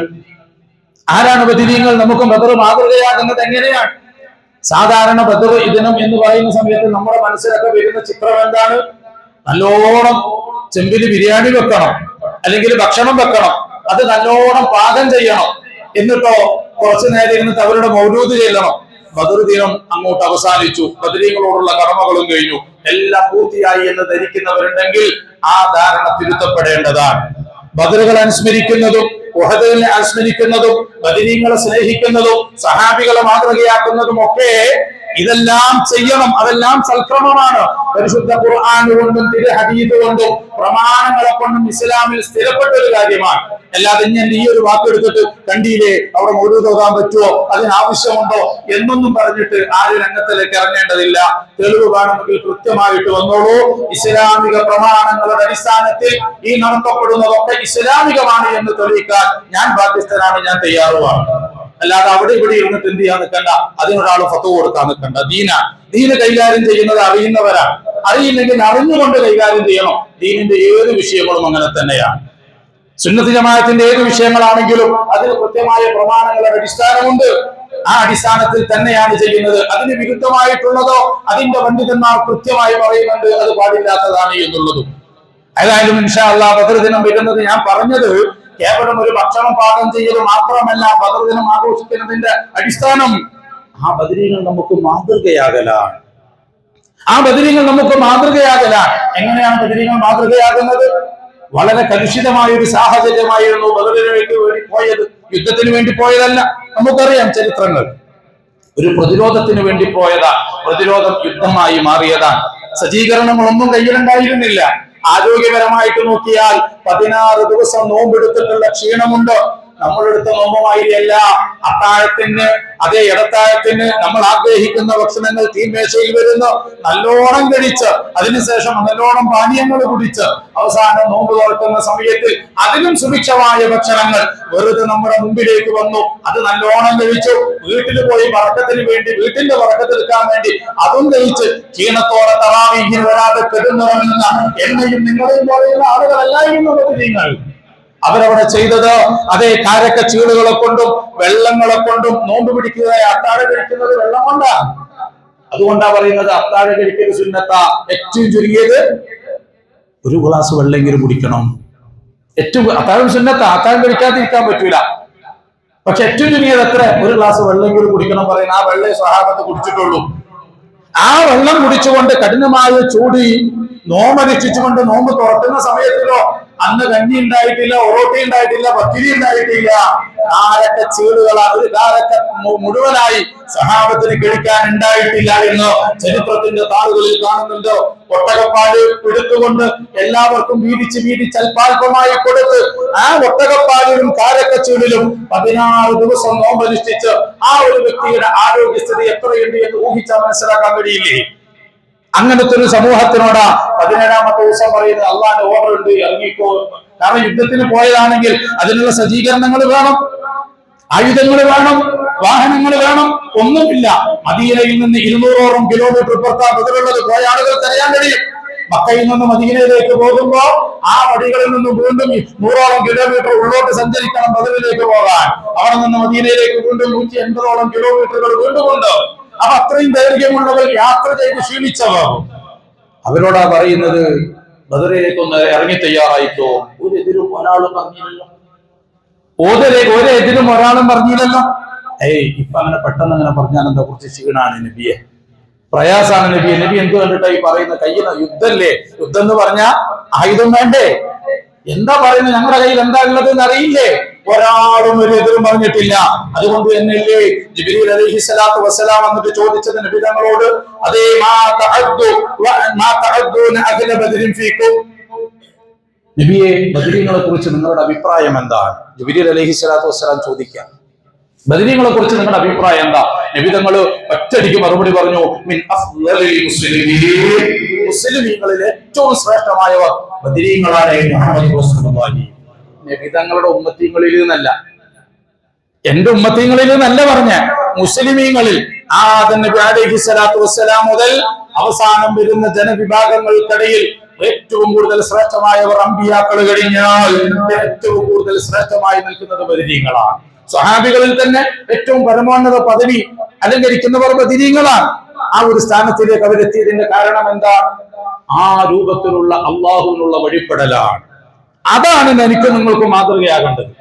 ആരാണ് ബദരീങ്ങൾ? നമുക്ക് ബദർ മാതൃകയാകുന്നത് എങ്ങനെയാണ്? സാധാരണ ബദർ ദിനം എന്ന് പറയുന്ന സമയത്ത് നമ്മുടെ മനസ്സിലൊക്കെ വരുന്ന ചിത്രം എന്താണ്? നല്ലോണം ചെമ്പില് ബിരിയാണി വെക്കണം, അല്ലെങ്കിൽ ഭക്ഷണം വെക്കണം, അത് നല്ലോണം പാകം ചെയ്യണം, എന്നിട്ടോ കുറച്ചു നേരം ഇരുന്നിട്ട് അവരുടെ മൗലൂദ് ചെല്ലണം. ബദർ ദിനം അങ്ങോട്ട് അവസാനിച്ചു, ബദരീങ്ങളോടുള്ള കടമകളും കഴിഞ്ഞു, എല്ലാം പൂർത്തിയായി എന്ന് ധരിക്കുന്നവരുണ്ടെങ്കിൽ ആ ധാരണ തിരുത്തപ്പെടേണ്ടതാണ്. ബദറുകൾ അനുസ്മരിക്കുന്നതും ഉഹദിനെ അനുസ്മരിക്കുന്നതും ബദരീങ്ങളെ സ്നേഹിക്കുന്നതും സഹാബികളെ മാതൃകയാക്കുന്നതും ഒക്കെ ഇതെല്ലാം ചെയ്യണം. അതെല്ലാം സൽക്രമമാണ്. പരിശുദ്ധ ഖുർആൻ കൊണ്ടും തിരു ഹദീസ് കൊണ്ടും പ്രമാണങ്ങളെ കൊണ്ടും ഇസ്ലാമിൽ സ്ഥിരപ്പെട്ട ഒരു കാര്യമാണ്. അല്ലാതെ ഞാൻ ഈ ഒരു വാക്കെടുത്തിട്ട് കണ്ടിയില്ലേ അവിടെ മൗലൂദ് ഓതാൻ പറ്റുമോ, അതിനാവശ്യമുണ്ടോ എന്നൊന്നും പറഞ്ഞിട്ട് ആരും രംഗത്തിലേക്ക് ഇറങ്ങേണ്ടതില്ല. തെളിവ് വേണമെങ്കിൽ കൃത്യമായിട്ട് വന്നോളൂ. ഇസ്ലാമിക പ്രമാണങ്ങളുടെ അടിസ്ഥാനത്തിൽ ഈ നടത്തപ്പെടുന്നതൊക്കെ ഇസ്ലാമികമാണ് എന്ന് തെളിയിക്കാൻ ഞാൻ ബാധ്യസ്ഥനാണ്, ഞാൻ തയ്യാറുമാണ്. അല്ലാതെ അവിടെ ഇവിടെ ഇരുന്നിട്ട് എന്ത് ചെയ്യാൻ നിൽക്കണ്ട, അതിനൊരാൾ ഫത്വ കൊടുക്കാൻ നിൽക്കണ്ട. ദീന് കൈകാര്യം ചെയ്യുന്നത് അറിയുന്നവരാണ്. അറിയില്ലെങ്കിൽ അറിഞ്ഞുകൊണ്ട് കൈകാര്യം ചെയ്യണം. ദീനിന്റെ ഏത് വിഷയങ്ങളും അങ്ങനെ തന്നെയാണ്. സുന്നത്ത് ജമാഅത്തിന്റെ ഏത് വിഷയങ്ങളാണെങ്കിലും അതിന് കൃത്യമായ പ്രമാണങ്ങളുടെ അടിസ്ഥാനമുണ്ട്. ആ അടിസ്ഥാനത്തിൽ തന്നെയാണ് ചെയ്യുന്നത്. അതിന് വിരുദ്ധമായിട്ടുള്ളതോ അതിന്റെ പണ്ഡിതന്മാർ കൃത്യമായി പറയുന്നുണ്ട് അത് പാടില്ലാത്തതാണ് എന്നുള്ളതും. ഏതായാലും ഇൻഷാ അല്ലാഹ് ബദർ ദിനം വരുന്നത് ഞാൻ പറഞ്ഞത് കേവലം ഒരു ഭക്ഷണം പാകം ചെയ്യൽ മാത്രമല്ല. ബദർ ദിനം ആഘോഷിക്കുന്നതിന്റെ അടിസ്ഥാനം ആ ബദരീങ്ങൾ നമുക്ക് മാതൃകയാകലാണ്. ആ ബദരീങ്ങൾ നമുക്ക് മാതൃകയാകലാണ്. എങ്ങനെയാണ് ബദരീങ്ങൾ മാതൃകയാകുന്നത്? വളരെ കലുഷിതമായ ഒരു സാഹചര്യമായിരുന്നു ബദറിലേക്ക് വേണ്ടി പോയത്. യുദ്ധത്തിന് വേണ്ടി പോയതല്ല. നമുക്കറിയാം ചരിത്രങ്ങൾ. ഒരു പ്രതിരോധത്തിന് വേണ്ടി പോയതാണ്. പ്രതിരോധം യുദ്ധമായി മാറിയതാണ്. സജ്ജീകരണങ്ങളൊന്നും കയ്യിലുണ്ടായിരുന്നില്ല. ആരോഗ്യപരമായിട്ട് നോക്കിയാൽ 16 ദിവസം നോമ്പെടുത്തിട്ടുള്ള ക്ഷീണമുണ്ട്. നമ്മളെടുത്ത നോമ്പുമായിരിയല്ല. അത്താഴത്തിന് അതേ ഇടത്താഴത്തിന് നമ്മൾ ആഗ്രഹിക്കുന്ന ഭക്ഷണങ്ങൾ തീന്മേശയിൽ വരുന്നു, നല്ലോണം കഴിച്ച് അതിനുശേഷം നല്ലോണം പാനീയങ്ങൾ കുടിച്ച് അവസാനം നോമ്പ് തുറക്കുന്ന സമയത്ത് അതിലും സുഭിക്ഷമായ ഭക്ഷണങ്ങൾ വെറുതെ നമ്മുടെ മുമ്പിലേക്ക് വന്നു, അത് നല്ലോണം കഴിച്ചു. വീട്ടിൽ പോയി വറക്കത്തിന് വേണ്ടി വീട്ടിന്റെ വറക്കത്തെടുക്കാൻ വേണ്ടി അതും കഴിച്ച് ക്ഷീണത്തോടെ തറാവീഹിന് വരാതെ കെടുന്നുറങ്ങുന്ന എന്നെയും നിങ്ങളെയും പോലെയുള്ള ആളുകളല്ലായിരുന്നു നിങ്ങൾ. അവരവിടെ ചെയ്തത് അതേ കാരക്ക ചീളുകളെ കൊണ്ടും വെള്ളങ്ങളെ കൊണ്ടും നോമ്പ് പിടിക്കുക. അത്താഴം കഴിക്കുന്നത് വെള്ളം കൊണ്ടാണ്. അതുകൊണ്ടാ പറയുന്നത് അത്താഴം കഴിക്കൽ സുന്നത്ത. ഏറ്റവും ചുരുങ്ങിയത് ഒരു ഗ്ലാസ് വെള്ളമെങ്കിലും കുടിക്കണം. ഏറ്റവും അത്താഴം സുന്നത്ത, അത്താഴം കഴിക്കാതിരിക്കാൻ പറ്റൂല. പക്ഷെ ഏറ്റവും ചുരുങ്ങിയത് എത്ര? ഒരു ഗ്ലാസ് വെള്ളമെങ്കിലും കുടിക്കണം പറയുന്ന. ആ വെള്ളം സ്വഹാബത്ത് കുടിച്ചിട്ടുള്ളൂ. ആ വെള്ളം കുടിച്ചുകൊണ്ട് കഠിനമായ ചൂടി നോമ്പനുഷ്ഠിച്ചുകൊണ്ട് നോമ്പ് തുറക്കുന്ന സമയത്തിലോ അന്ന് കഞ്ഞി ഉണ്ടായിട്ടില്ല, ഒറോട്ടി ഉണ്ടായിട്ടില്ല, പത്തിരി ഉണ്ടായിട്ടില്ല. കാരക്ക ചീളുകളാണ്. ഒരു കാരക്ക മുഴുവനായി സഹാബത്തിന് കഴിക്കാൻ ഉണ്ടായിട്ടില്ല എന്ന് ചരിത്രത്തിന്റെ താളുകളിൽ കാണുന്നുണ്ട്. ഒട്ടകപ്പാല് എടുത്തുകൊണ്ട് എല്ലാവർക്കും വീതിച്ച് അല്പാൽപമായി കൊടുത്ത് ആ ഒട്ടകപ്പാലിലും കാരക്കച്ചീളിലും 16 ദിവസം നോമ്പനുഷ്ഠിച്ച് ആ ഒരു വ്യക്തിയുടെ ആരോഗ്യസ്ഥിതി എത്രയുണ്ട് എന്ന് ഊഹിച്ചാൽ മനസ്സിലാക്കാൻ കഴിയില്ലേ? അങ്ങനത്തെ ഒരു സമൂഹത്തിനോട് 17ാമത്തെ ദിവസം പറയുന്നത് അള്ളാന്റെ ഓർഡർ ഉണ്ട്, ഇറങ്ങിക്കോ. കാരണം യുദ്ധത്തിന് പോയതാണെങ്കിൽ അതിനുള്ള സജ്ജീകരണങ്ങൾ വേണം, ആയുധങ്ങൾ വേണം, വാഹനങ്ങൾ വേണം. ഒന്നുമില്ല. മദീനയിൽ നിന്ന് 200ഓളം കിലോമീറ്റർ പുറത്താ ബദറുള്ളത്. പോയ ആളുകൾക്ക് അറിയാൻ കഴിയും. മക്കയിൽ നിന്ന് മദീനയിലേക്ക് പോകുമ്പോ ആ വടികളിൽ നിന്ന് വീണ്ടും 100ഓളം കിലോമീറ്റർ ഉള്ളോട്ട് സഞ്ചരിക്കണം ബദറിലേക്ക് പോകാൻ. അവിടെ നിന്ന് മദീനയിലേക്ക് വീണ്ടും 180ഓളം കിലോമീറ്ററുകൾ വീണ്ടും ഉണ്ട്. അപ്പൊ അത്രയും ദൈർഘ്യമുള്ളവർ യാത്ര ചെയ്ത് ക്ഷീണിച്ചവർ അവരോടാ പറയുന്നത് ബദറിലേക്കൊന്ന് ഇറങ്ങി തയ്യാറായിക്കോ. ഒരെതിരും ഒരാളും പറഞ്ഞില്ലല്ലോ. ഒരെതിരും ഒരാളും പറഞ്ഞില്ലല്ലോ. ഇപ്പൊ അങ്ങനെ പെട്ടെന്ന് അങ്ങനെ പറഞ്ഞാൽ എന്താ? കുറച്ച് ക്ഷീണാണ് നബിയെ, പ്രയാസാണ് നബിയെ. നബി എന്ത് കണ്ടിട്ടായി പറയുന്ന? കയ്യിൽ യുദ്ധല്ലേ? യുദ്ധം എന്ന് പറഞ്ഞാൽ ആയുധം വേണ്ടേ? എന്താ പറയുന്നത്? ഞങ്ങളുടെ കയ്യിൽ എന്താ ഉള്ളത് എന്ന് അറിയില്ലേ? ഒരാളും ഒരു എതിരും പറഞ്ഞിട്ടില്ല. അതുകൊണ്ട് തന്നെയല്ലേ ജിബ്രീൽ അലൈഹിസ്സലാത്തു വസ്സലാം വന്നിട്ട് ചോദിച്ചത് നബി തങ്ങളോട്, അതേ നബിയെ ബദരീങ്ങളെ കുറിച്ച് നിങ്ങളുടെ അഭിപ്രായം എന്താണ്? ജിബ്രീൽ അലൈഹിസ്സലാത്തു വസ്സലാം ചോദിക്കാം, ബദരീങ്ങളെ കുറിച്ച് നിങ്ങളുടെ അഭിപ്രായം എന്താ? നബി തങ്ങൾ ഒറ്റയടിക്ക് മറുപടി പറഞ്ഞു, മിൻ അഫ്ളലിൽ മുസ്ലിമീൻ, മുസ്ലിമീങ്ങളിൽ ഏറ്റവും ശ്രേഷ്ഠമായവർ ബദരീങ്ങളാണ്. നബി തങ്ങളുടെ ഉമ്മത്തീങ്ങളിൽ നിന്നല്ല, എന്റെ ഉമ്മത്തീങ്ങളിൽ നിന്നല്ല പറഞ്ഞ, മുസ്ലിമീങ്ങളിൽ ആദം നബി അലൈഹിസ്സലാത്തു വസ്സലാം മുതൽ അവസാനം വരുന്ന ജനവിഭാഗങ്ങൾക്കിടയിൽ ഏറ്റവും കൂടുതൽ ശ്രേഷ്ഠമായവർ അമ്പിയാക്കൾ കഴിഞ്ഞാൽ ഏറ്റവും കൂടുതൽ ശ്രേഷ്ഠമായി നിൽക്കുന്നത് ബദരീങ്ങളാണ്. സ്വഹാബികളിൽ തന്നെ ഏറ്റവും പരമോന്നത പദവി അലങ്കരിക്കുന്നവർ ബദരീങ്ങളാണ്. ആ ഒരു സ്ഥാനത്തിലേക്ക് അവരെത്തിയതിന്റെ കാരണം എന്താണ്? ആ രൂപത്തിലുള്ള അള്ളാഹുവിനുള്ള വഴിപ്പെടലാണ്. അതാണ് എനിക്ക് നിങ്ങൾക്ക് മാതൃകയാകേണ്ടത്.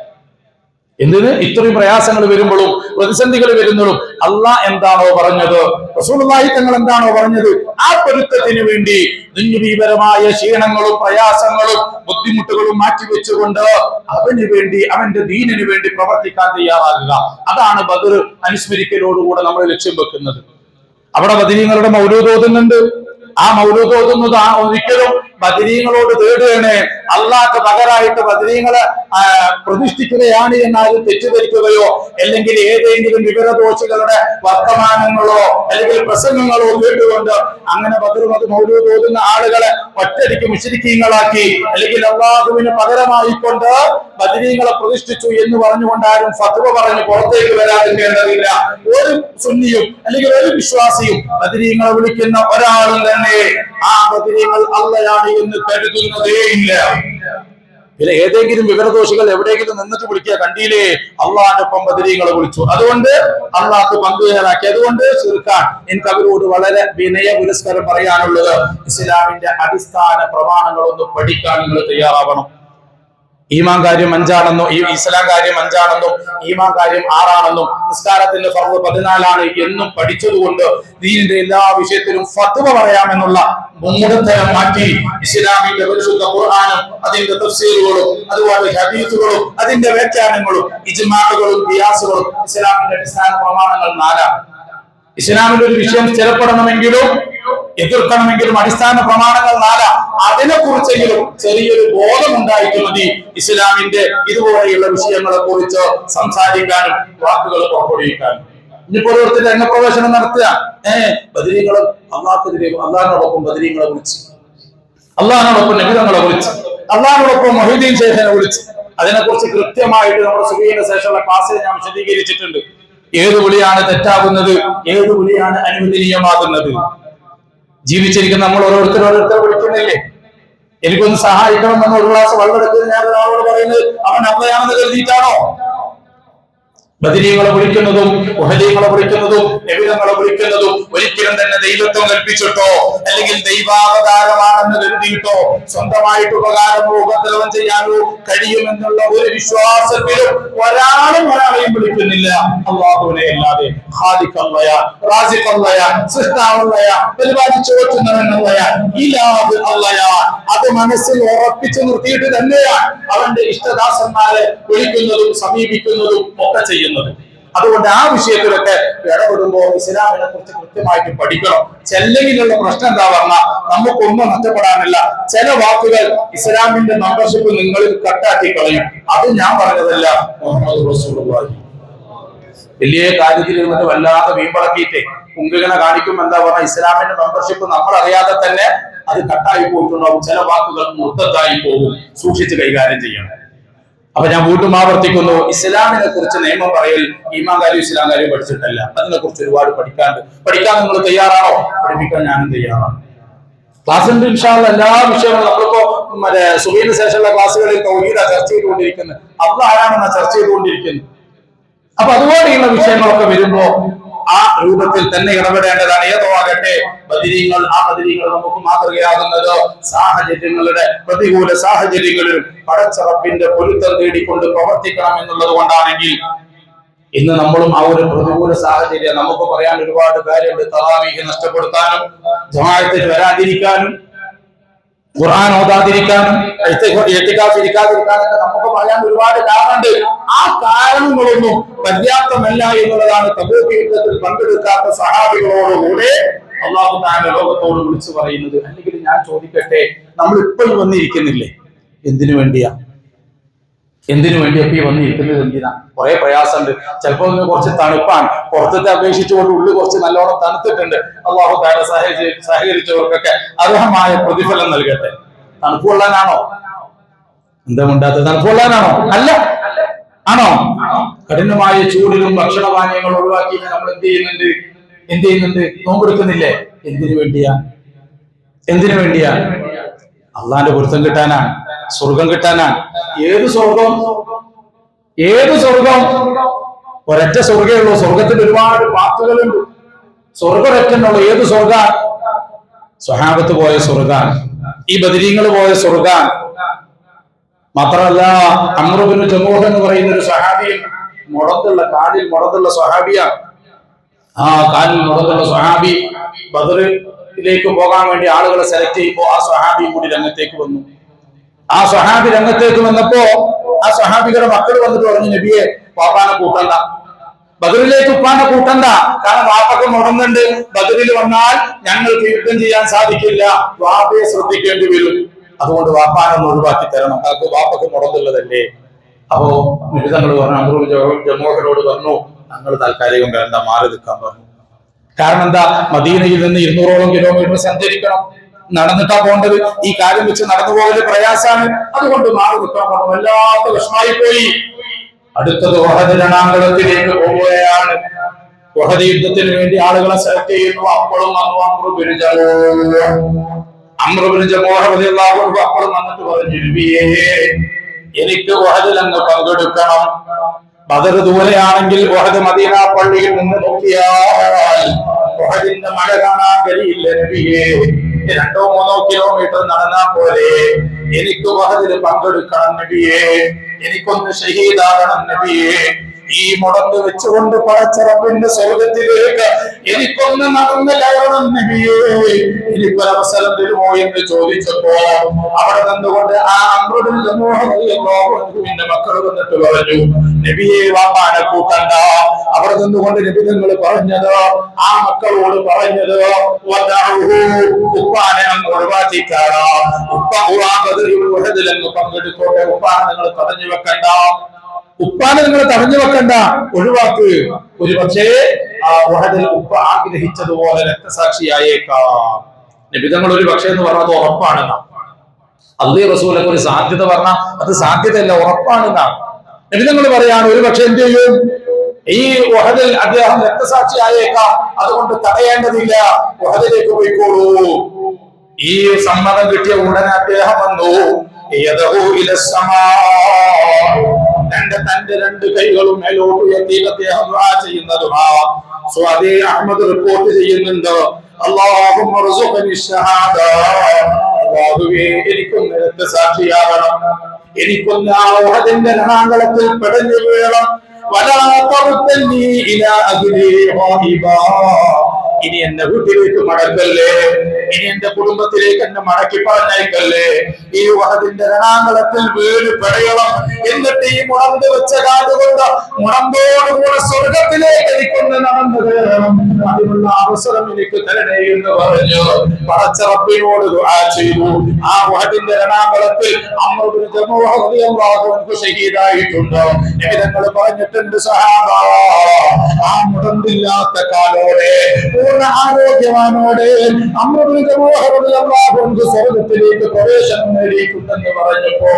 എന്തിന്? ഇത്രയും പ്രയാസങ്ങൾ വരുമ്പോഴും പ്രതിസന്ധികൾ വരുമ്പോഴും അള്ളാഹ് എന്താണോ പറഞ്ഞത്, റസൂലുള്ളാഹി തങ്ങൾ എന്താണോ പറഞ്ഞത്, ആ പൊരുത്തത്തിന് വേണ്ടി ദുന്യവീപരമായ ക്ഷീണങ്ങളും പ്രയാസങ്ങളും ബുദ്ധിമുട്ടുകളും മാറ്റിവെച്ചുകൊണ്ട് അവന് വേണ്ടി, അവന്റെ ദീനിന് വേണ്ടി പ്രവർത്തിക്കാൻ തയ്യാറാകുക. അതാണ് ബദർ അനുസ്മരിക്കലോടുകൂടെ നമ്മൾ ലക്ഷ്യം വെക്കുന്നത്. അവിടെ ബദരീങ്ങളുടെ മൗലൂദ് ഓതുന്നുണ്ട്. ആ മൗലൂദ് ഓതുന്നത് ഒരിക്കലും ബദരീങ്ങളോട് തേടുകയാണ്, അള്ളാഹ്ക്ക് പകരമായിട്ട് ബദരീങ്ങളെ പ്രതിഷ്ഠിക്കുകയാണ് എന്നാലും തെറ്റിദ്ധരിക്കുകയോ അല്ലെങ്കിൽ ഏതെങ്കിലും വിവരദോഷികളുടെ വർത്തമാനങ്ങളോ അല്ലെങ്കിൽ പ്രസംഗങ്ങളോ കേട്ടുകൊണ്ട് അങ്ങനെ ബദർ മൗലൂദ് ഓതുന്ന ആളുകളെ ഒറ്റയ്ക്ക് മുശ്രിക്കീങ്ങളാക്കി അല്ലെങ്കിൽ അള്ളാഹുവിന് പകരമായിക്കൊണ്ട് ബദരീങ്ങളെ പ്രതിഷ്ഠിച്ചു എന്ന് പറഞ്ഞുകൊണ്ടാരും ഫത്വ പറഞ്ഞ് പുറത്തേക്ക് വരാതിരിക്കേണ്ടതില്ല. ഒരു സുന്നിയും അല്ലെങ്കിൽ ഒരു വിശ്വാസിയും ബദരീങ്ങളെ വിളിക്കുന്ന ഒരാളും തന്നെ ആ ബദരീങ്ങൾ അള്ളയാണ് എന്ന് കരുതുന്നതേ ഇല്ല. പിന്നെ ഏതെങ്കിലും വിവരദോഷികൾ എവിടെയെങ്കിലും നിന്നിട്ട് വിളിക്കുക, കണ്ടില്ലേ അള്ളാന്റെ ഒപ്പം ബദരീങ്ങളെ വിളിച്ചു, അതുകൊണ്ട് അള്ളാഹ് പങ്കുചേരാക്കി. അതുകൊണ്ട് ചെറുക്കാൻ എനിക്ക് അവരോട് വളരെ വിനയ പുരസ്കാരം പറയാനുള്ളത്, ഇസ്ലാമിന്റെ അടിസ്ഥാന പ്രമാണങ്ങളൊന്നും പഠിക്കാൻ നിങ്ങൾ തയ്യാറാവണം. ഈമാൻ കാര്യം 5ആണെന്നും ഇസ്ലാം കാര്യം 5ആണെന്നും ഈമാൻ കാര്യം 6ആണെന്നും നിസ്കാരത്തിന്റെ ഫർള് 14ആണ് എന്നും പഠിച്ചതുകൊണ്ട് ദീനിന്റെ എല്ലാ വിഷയത്തിലും ഫത്വ പറയാമെന്നുള്ള മൂഢത്തരം മാറ്റി ഇസ്ലാമിന്റെ പരിശുദ്ധ ഖുർആനും അതിന്റെ തഫ്സീറുകളും അതുപോലെ ഹദീസുകളും അതിന്റെ വ്യാഖ്യാനങ്ങളും ഇജ്മാഅുകളും ഖിയാസുകളും ഇസ്ലാമിന്റെ അടിസ്ഥാന പ്രമാണങ്ങൾ 4. ഇസ്ലാമിന്റെ ഒരു വിഷയം സ്ഥിരപ്പെടണമെങ്കിലും എതിർക്കണമെങ്കിലും അടിസ്ഥാന പ്രമാണങ്ങൾ നാലാ. അതിനെക്കുറിച്ചെങ്കിലും ചെറിയൊരു ബോധമുണ്ടായിട്ട് മതി ഇസ്ലാമിന്റെ ഇതുപോലെയുള്ള വിഷയങ്ങളെ കുറിച്ച് സംസാരിക്കാനും വാക്കുകൾ പുറപ്പെടുവിക്കാനും. ഇനിയിപ്പോ ഓരോരുത്തർ രംഗപ്രവേശനം നടത്തുക. ബദരീങ്ങളെ അള്ളാഹ്ക്കെതിരെ അള്ളാഹിനോടൊപ്പം ബദരീങ്ങളെ വിളിച്ച്, അള്ളാഹിനോടൊപ്പം നബിതങ്ങളെ വിളിച്ച്, അള്ളാഹിനോടൊപ്പം മൊഹീദ്ദീൻ ശൈഖിനെ വിളിച്ച്, അതിനെക്കുറിച്ച് കൃത്യമായിട്ട് നമ്മുടെ സുബഹിയുടെ ശേഷമുള്ള ക്ലാസ്സിൽ ഞാൻ വിശദീകരിച്ചിട്ടുണ്ട്. ഏത് വിളിയാണ് തെറ്റാകുന്നത്, ഏത് വിളിയാണ് അനുവദനീയമാകുന്നത്. ജീവിച്ചിരിക്കുന്ന നമ്മൾ ഓരോരുത്തർ വിളിക്കുന്നില്ലേ? എനിക്കൊന്ന് സഹായിക്കണം എന്ന് ഒരു ഗ്ലാസ് വെള്ളം എടുക്കുന്നത് ഞാൻ ഒരാളോട് പറയുന്നത് അവൻ അള്ളയാണെന്ന് കരുതിയിട്ടാണോ? ബദരീങ്ങളെ വിളിക്കുന്നതും ഉഹദീങ്ങളെ വിളിക്കുന്നതും നബിതങ്ങളെ വിളിക്കുന്നതും ഒരിക്കലും തന്നെ ദൈവത്വം കൽപ്പിച്ചിട്ടോ അല്ലെങ്കിൽ ദൈവാവതാരമാണെന്ന് കരുതിയിട്ടോ സ്വന്തമായിട്ട് ഉപകാരമോ ഉപദ്രവം ചെയ്യാനോ കഴിയുമെന്നുള്ള ഒരു വിശ്വാസത്തിലും ഒരാളും ഒരാളെയും വിളിക്കുന്നില്ല. അല്ലാഹുവിനെ അല്ലാതെ ഖാലിഖല്ലയാ, റാസിഖല്ലയാ, സൃഷ്ടാവല്ലയാ, പരിപാലിച്ചു പോറ്റുന്നവനല്ലയാ, ഇലാഹ് അല്ലയാ. അത് മനസ്സിൽ ഉറപ്പിച്ചു നിർത്തിയിട്ട് തന്നെയാണ് അവന്റെ ഇഷ്ടദാസന്മാരെ വിളിക്കുന്നതും സമീപിക്കുന്നതും ഒക്കെ ചെയ്യുന്നത്. അതുകൊണ്ട് ആ വിഷയത്തിലൊക്കെ ഇടപെടുമ്പോൾ ഇസ്ലാമിനെ കുറിച്ച് കൃത്യമായിട്ട് പഠിക്കണം. ചെല്ലെങ്കിലുള്ള പ്രശ്നം എന്താ പറഞ്ഞാൽ നമുക്കൊന്നും നഷ്ടപ്പെടാനില്ല. ചില വാക്കുകൾ ഇസ്ലാമിന്റെ മെമ്പർഷിപ്പ് നിങ്ങളിൽ കട്ടാക്കി കളയും. അത് ഞാൻ പറഞ്ഞതല്ല, മുഹമ്മദ് റസൂലുള്ളാഹി വലിയ കാര്യത്തിൽ ഇരുന്നിട്ട് വല്ലാതെ വീമ്പളക്കിയിട്ട് കുങ്കികണ കാണിക്കും. എന്താ പറഞ്ഞാൽ ഇസ്ലാമിന്റെ മെമ്പർഷിപ്പ് നമ്മൾ അറിയാതെ തന്നെ അത് കട്ടായി പോയിട്ടുണ്ടാവും. ചില വാക്കുകൾ മുർത്തത്തായി പോകും. സൂക്ഷിച്ച് കൈകാര്യം ചെയ്യണം. അപ്പൊ ഞാൻ വീണ്ടും ആവർത്തിക്കുന്നു, ഇസ്ലാമിനെ കുറിച്ച് നിയമം പറയൽ ഈമാൻ കാര്യം ഇസ്ലാം കാര്യം പഠിച്ചിട്ടല്ല. അതിനെ കുറിച്ച് ഒരുപാട് പഠിക്കാൻ നിങ്ങൾ തയ്യാറാണോ? പഠിപ്പിക്കാൻ ഞാനും തയ്യാറാണ്. ക്ലാസ് ഉണ്ട് ഇൻഷാ അല്ലാഹ്. എല്ലാ വിഷയങ്ങളും നമ്മളിപ്പോ സുബഹിന് ശേഷമുള്ള ക്ലാസ്സുകളിൽ തൗഹീദാ ചർച്ച ചെയ്തുകൊണ്ടിരിക്കുന്നത്, അല്ലാഹ് ആരാണെന്നാ ചർച്ച ചെയ്തുകൊണ്ടിരിക്കുന്നത്. അപ്പൊ അതുപോലെയുള്ള വിഷയങ്ങളൊക്കെ വരുമ്പോ ആ രൂപത്തിൽ തന്നെ ഇടപെടേണ്ടതാണ്. ഏതോ ആകട്ടെ ബദരീങ്ങൾ, ആ ബദരീങ്ങൾ നമുക്ക് മാതൃകയാകുന്നത് സാഹചര്യങ്ങളുടെ പ്രതികൂല സാഹചര്യങ്ങളിലും പടച്ച റബ്ബിന്റെ പൊരുത്തം തേടിക്കൊണ്ട് പ്രവർത്തിക്കണം എന്നുള്ളത് കൊണ്ടാണെങ്കിൽ ഇന്ന് നമ്മളും ആ ഒരു പ്രതികൂല സാഹചര്യം നമുക്ക് പറയാൻ ഒരുപാട് കാര്യമുണ്ട്. തറാവീഹ് നഷ്ടപ്പെടുത്താനും ജമാഅത്തിന് വരാതിരിക്കാനും ഖുർആൻ ഓതാതിരിക്കാനും ഇഅ്തികാഫ് ഇരിക്കാതിരിക്കാനൊക്കെ നമുക്ക് പറയാൻ ഒരുപാട് കാരണമുണ്ട്. ആ കാരണങ്ങളൊന്നും പര്യാപ്തമല്ല എന്നുള്ളതാണ് തബൂക്ക് യുദ്ധത്തിൽ പങ്കെടുക്കാത്ത സഹാബികളോടുകൂടെ അല്ലാഹു തആല ലോകത്തോട് വിളിച്ചു പറയുന്നത്. അല്ലെങ്കിൽ ഞാൻ ചോദിക്കട്ടെ, നമ്മൾ ഇപ്പോൾ വന്നിരിക്കുന്നില്ലേ? എന്തിനു വേണ്ടിയാ ഈ വന്നിരിക്കുന്നത്? എന്തിനാ? കുറെ പ്രയാസമുണ്ട്. ചിലപ്പോൾ കുറച്ച് തണുപ്പാണ്, പുറത്തത്തെ അപേക്ഷിച്ചുകൊണ്ട് ഉള്ളിൽ കുറച്ച് നല്ലോണം തണുത്തിട്ടുണ്ട്. അല്ലാഹു തആല സഹകരിച്ചവർക്കൊക്കെ അർഹമായ പ്രതിഫലം നൽകട്ടെ. തണുപ്പ് കൊള്ളാനാണോ? എന്താ ഉണ്ടാത്ത? തണുപ്പ് കൊള്ളാനാണോ? അല്ല. ആണോ? കഠിനമായ ചൂടിലും ഭക്ഷണപാനീയങ്ങൾ ഒഴിവാക്കി നമ്മൾ എന്ത് ചെയ്യുന്നുണ്ട്? നോമ്പെടുക്കുന്നില്ലേ? എന്തിനു വേണ്ടിയാ? അള്ളാന്റെ പൊരുത്തം കിട്ടാനാണ്, സ്വർഗം കിട്ടാനാണ്. ഏത് സ്വർഗം? ഒരൊറ്റ സ്വർഗേ ഉള്ളൂ. സ്വർഗത്തിൽ ഒരുപാട് പാത്തുകളുണ്ട്. സ്വർഗം ഒരൊറ്റെന്നുള്ളൂ. ഏത് സ്വർഗാൻ? സ്വഹാബത്ത് പോയ സ്വർഗാൻ, ഈ ബദരീങ്ങൾ പോയ സ്വർഗാൻ. മാത്രമല്ല അംർ ഇബ്നു ജമൂഹ് എന്ന് പറയുന്ന ഒരു സ്വഹാബിയും കാലിൽ മുടന്തുള്ള സ്വഹാബിയാണ്. ആ കാലിൽ മുടന്തുള്ള സ്വഹാബി ബദറിലേക്ക് പോകാൻ വേണ്ടി ആളുകളെ സെലക്ട് ചെയ്യുമ്പോൾ ആ സ്വഹാബിയും കൂടി രംഗത്തേക്ക് വന്നു. ആ സ്വഹാബി രംഗത്തേക്ക് വന്നപ്പോ ആ സ്വഹാബികളുടെ മക്കൾ വന്നിട്ട് പറഞ്ഞു, നബിയെ വാപ്പാനെ കൂട്ടണ്ട, ബദറിലേക്ക് ഉപ്പാനെ കൂട്ടണ്ട, കാരണം വാപ്പക്ക് മുടന്നുണ്ട്. ബദറിൽ വന്നാൽ ഞങ്ങൾക്ക് യുദ്ധം ചെയ്യാൻ സാധിക്കില്ല, വാപ്പയെ ശ്രദ്ധിക്കേണ്ടി വരും. അതുകൊണ്ട് വാപ്പാനൊന്ന് ഒഴിവാക്കി തരണം, വാപ്പക്ക് മുടന്നുള്ളതല്ലേ. അപ്പോ നിബിതങ്ങൾ പറഞ്ഞു, അംർ ജമൂഹിനോട് പറഞ്ഞു, ഞങ്ങൾ താൽക്കാലികം വേണ്ട, മാറി നിൽക്കാൻ പറഞ്ഞു. കാരണം എന്താ? മദീനയിൽ നിന്ന് 200ഓളം കിലോമീറ്റർ സഞ്ചരിക്കണം, നടന്നിട്ടാ പോകേണ്ടത്. ഈ കാര്യം വെച്ച് നടന്നു പോകല് പ്രയാസാണ്. അതുകൊണ്ട് മാറി നിൽക്കാൻ പറഞ്ഞു. വല്ലാത്ത വിഷമായി പോയി. അടുത്തത് ഉഹദ് രണാങ്കണത്തിലേക്ക് പോവുകയാണ്. ഉഹദ് യുദ്ധത്തിന് വേണ്ടി ആളുകളെ സെലക്ട് ചെയ്യുന്നു. അപ്പോഴും അംർ ഇബ്നു ജമൂഹ് റളിയല്ലാഹു അൻഹു അപ്പോഴും വന്നിട്ട് പറഞ്ഞു, നബിയേ എനിക്ക് ഉഹദിൽ അങ്ങ് പങ്കെടുക്കണം. ബദർ ദൂരെയാണെങ്കിൽ ഉഹദ് മദീന പള്ളിയിൽ നിന്ന് നോക്കിയാൽ ഉഹദിന്റെ മഴ കാണാൻ കഴിയില്ല നബിയേ. 2-3 കിലോമീറ്റർ നടന്നാൽ പോലെ എനിക്ക് ഉഹദിൽ പങ്കെടുക്കണം നബിയേ. എനിക്കൊന്ന് ഷഹീദാകണം നബിയേ. ഈ മുടക്ക് വെച്ചുകൊണ്ട് പടച്ചറപ്പിന്റെ സ്വർഗത്തിലേക്ക് എനിക്കൊന്ന് നടന്ന് കയറണം നബിയേ, എനിക്കൊരവസരം തരുമോ എന്ന് ചോദിച്ചപ്പോ അവിടെ നിന്നുകൊണ്ട് ആ അമ്രുവിന്റെ മക്കൾ വന്നിട്ട് പറഞ്ഞു, നബിയെ വാപ്പാനെ കൂട്ടണ്ട. അവിടെ നിന്നുകൊണ്ട് നബി നിങ്ങൾ പറഞ്ഞത്, ആ മക്കളോട് പറഞ്ഞത്, ഉപ്പാനെ അങ്ങ് ഒഴിവാക്കിക്കാണ്, ഉപ്പതിലങ്ങ് പങ്കെടുത്തോട്ടെ, ഉപ്പാനെ നിങ്ങൾ തടഞ്ഞു വെക്കണ്ട, ഉപ്പാനെ നിങ്ങൾ തടഞ്ഞു വെക്കണ്ട, ഒഴിവാക്ക്. ഒരു പക്ഷേ ആ ഉഹദിൽ ഉപ്പ ആഗ്രഹിച്ചതുപോലെ രക്തസാക്ഷിയായേക്കാം. നബിതങ്ങൾ ഒരു പക്ഷേ എന്ന് പറഞ്ഞത് ഉറപ്പാണെന്നാ. അല്ലാഹു റസൂലൊക്കെ ഒരു സാധ്യത പറഞ്ഞാൽ അത് സാധ്യതയല്ല, ഉറപ്പാണെന്നാ. നബിതങ്ങൾ പറയാണ് ഒരു പക്ഷെ എന്ത് ചെയ്യും, ഈ ഉഹദിൽ അദ്ദേഹം രക്തസാക്ഷിയായേക്കാം, അതുകൊണ്ട് തടയേണ്ടതില്ല, ഉഹദിലേക്ക് പോയിക്കോളൂ. ഈ സമ്മതം കിട്ടിയ ഉടനെ അദ്ദേഹം വന്നു, തന്റെ രണ്ട് കൈകളും മേലോട്ട് ഉയർത്തി അദ്ദേഹം ദുആ ചെയ്യുന്നതുമാ സ്വാദി അഹ്മദ് റിപ്പോർട്ട് ചെയ്യുന്നുണ്ട്. അല്ലാഹുമ്മ റസുഖനി ഷഹാദ, അല്ലാഹുവേ എനിക്കൊന്ന് രക്തസാക്ഷിയാകണം, എനിക്കൊന്ന് ആ ഉഹദിന്റെ രണാങ്കളത്തിൽ പെടഞ്ഞു വീഴണം. വലാ തർതനി ഇലാ അഹ്ലി ഖായിബാ, ഇനി എന്റെ വീട്ടിലേക്ക് മടക്കല്ലേ, ഇനി എന്റെ കുടുംബത്തിലേക്ക് എന്നെ മടക്കി പറഞ്ഞേക്കല്ലേ, ഈ ഉഹദിന്റെ രണാങ്കളത്തിൽ വീട് പെടയണം. എന്നിട്ട് ഈ മുടമ്പ് വെച്ച കാതുകൊണ്ട് മുടമ്പോടുകൂടെ സ്വർഗത്തിലേക്ക് എനിക്കൊന്ന് നടന്നു കയറണം, അതിനുള്ള അവസരം എനിക്ക് തരണേ എന്ന് പറഞ്ഞു പടച്ച റബ്ബിനോട് ദുആ ചെയ്തു. ആ ഉഹദിന്റെ രണാങ്കളത്തിൽ അംർ ഇബ്നു ജമൂഹ റളിയല്ലാഹു അൻഹു ഷഹീദായിട്ടുണ്ട്. നബിതങ്ങൾ പറഞ്ഞിട്ടുണ്ട്, സഹാബ ആ മുടമ്പില്ലാത്ത കാലോടെ പൂർണ്ണ ആരോഗ്യവാനോടെ അംർ ഇബ്നു ജമൂഹ റളിയല്ലാഹു അൻഹു സ്വർഗത്തിലേക്ക് പ്രവേശനം നേടിയിട്ടുണ്ടെന്ന് പറഞ്ഞപ്പോ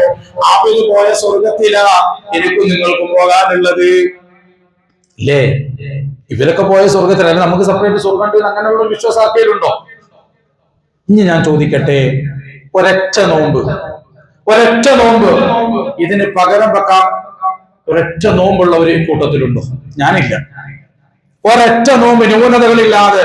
അവര് പോയ സ്വർഗത്തിലാ എനിക്കും നിങ്ങൾക്കും പോകാനുള്ളത് ഇല്ലേ? ഇവരൊക്കെ പോയ സ്വർഗത്തിലല്ല, നമുക്ക് സെപ്പറേറ്റ് സ്വർഗം അങ്ങനെയുള്ള വിശ്വാസാക്കിയിട്ടുണ്ടോ? ഇനി ഞാൻ ചോദിക്കട്ടെ, ഒരൊറ്റ നോമ്പ് ഇതിന് പകരം വെക്കാൻ ഒരൊറ്റ നോമ്പുള്ള ഒരു കൂട്ടത്തിലുണ്ടോ? ഞാനില്ല. ഒരൊറ്റ നോമ്പ് ന്യൂനതകളില്ലാതെ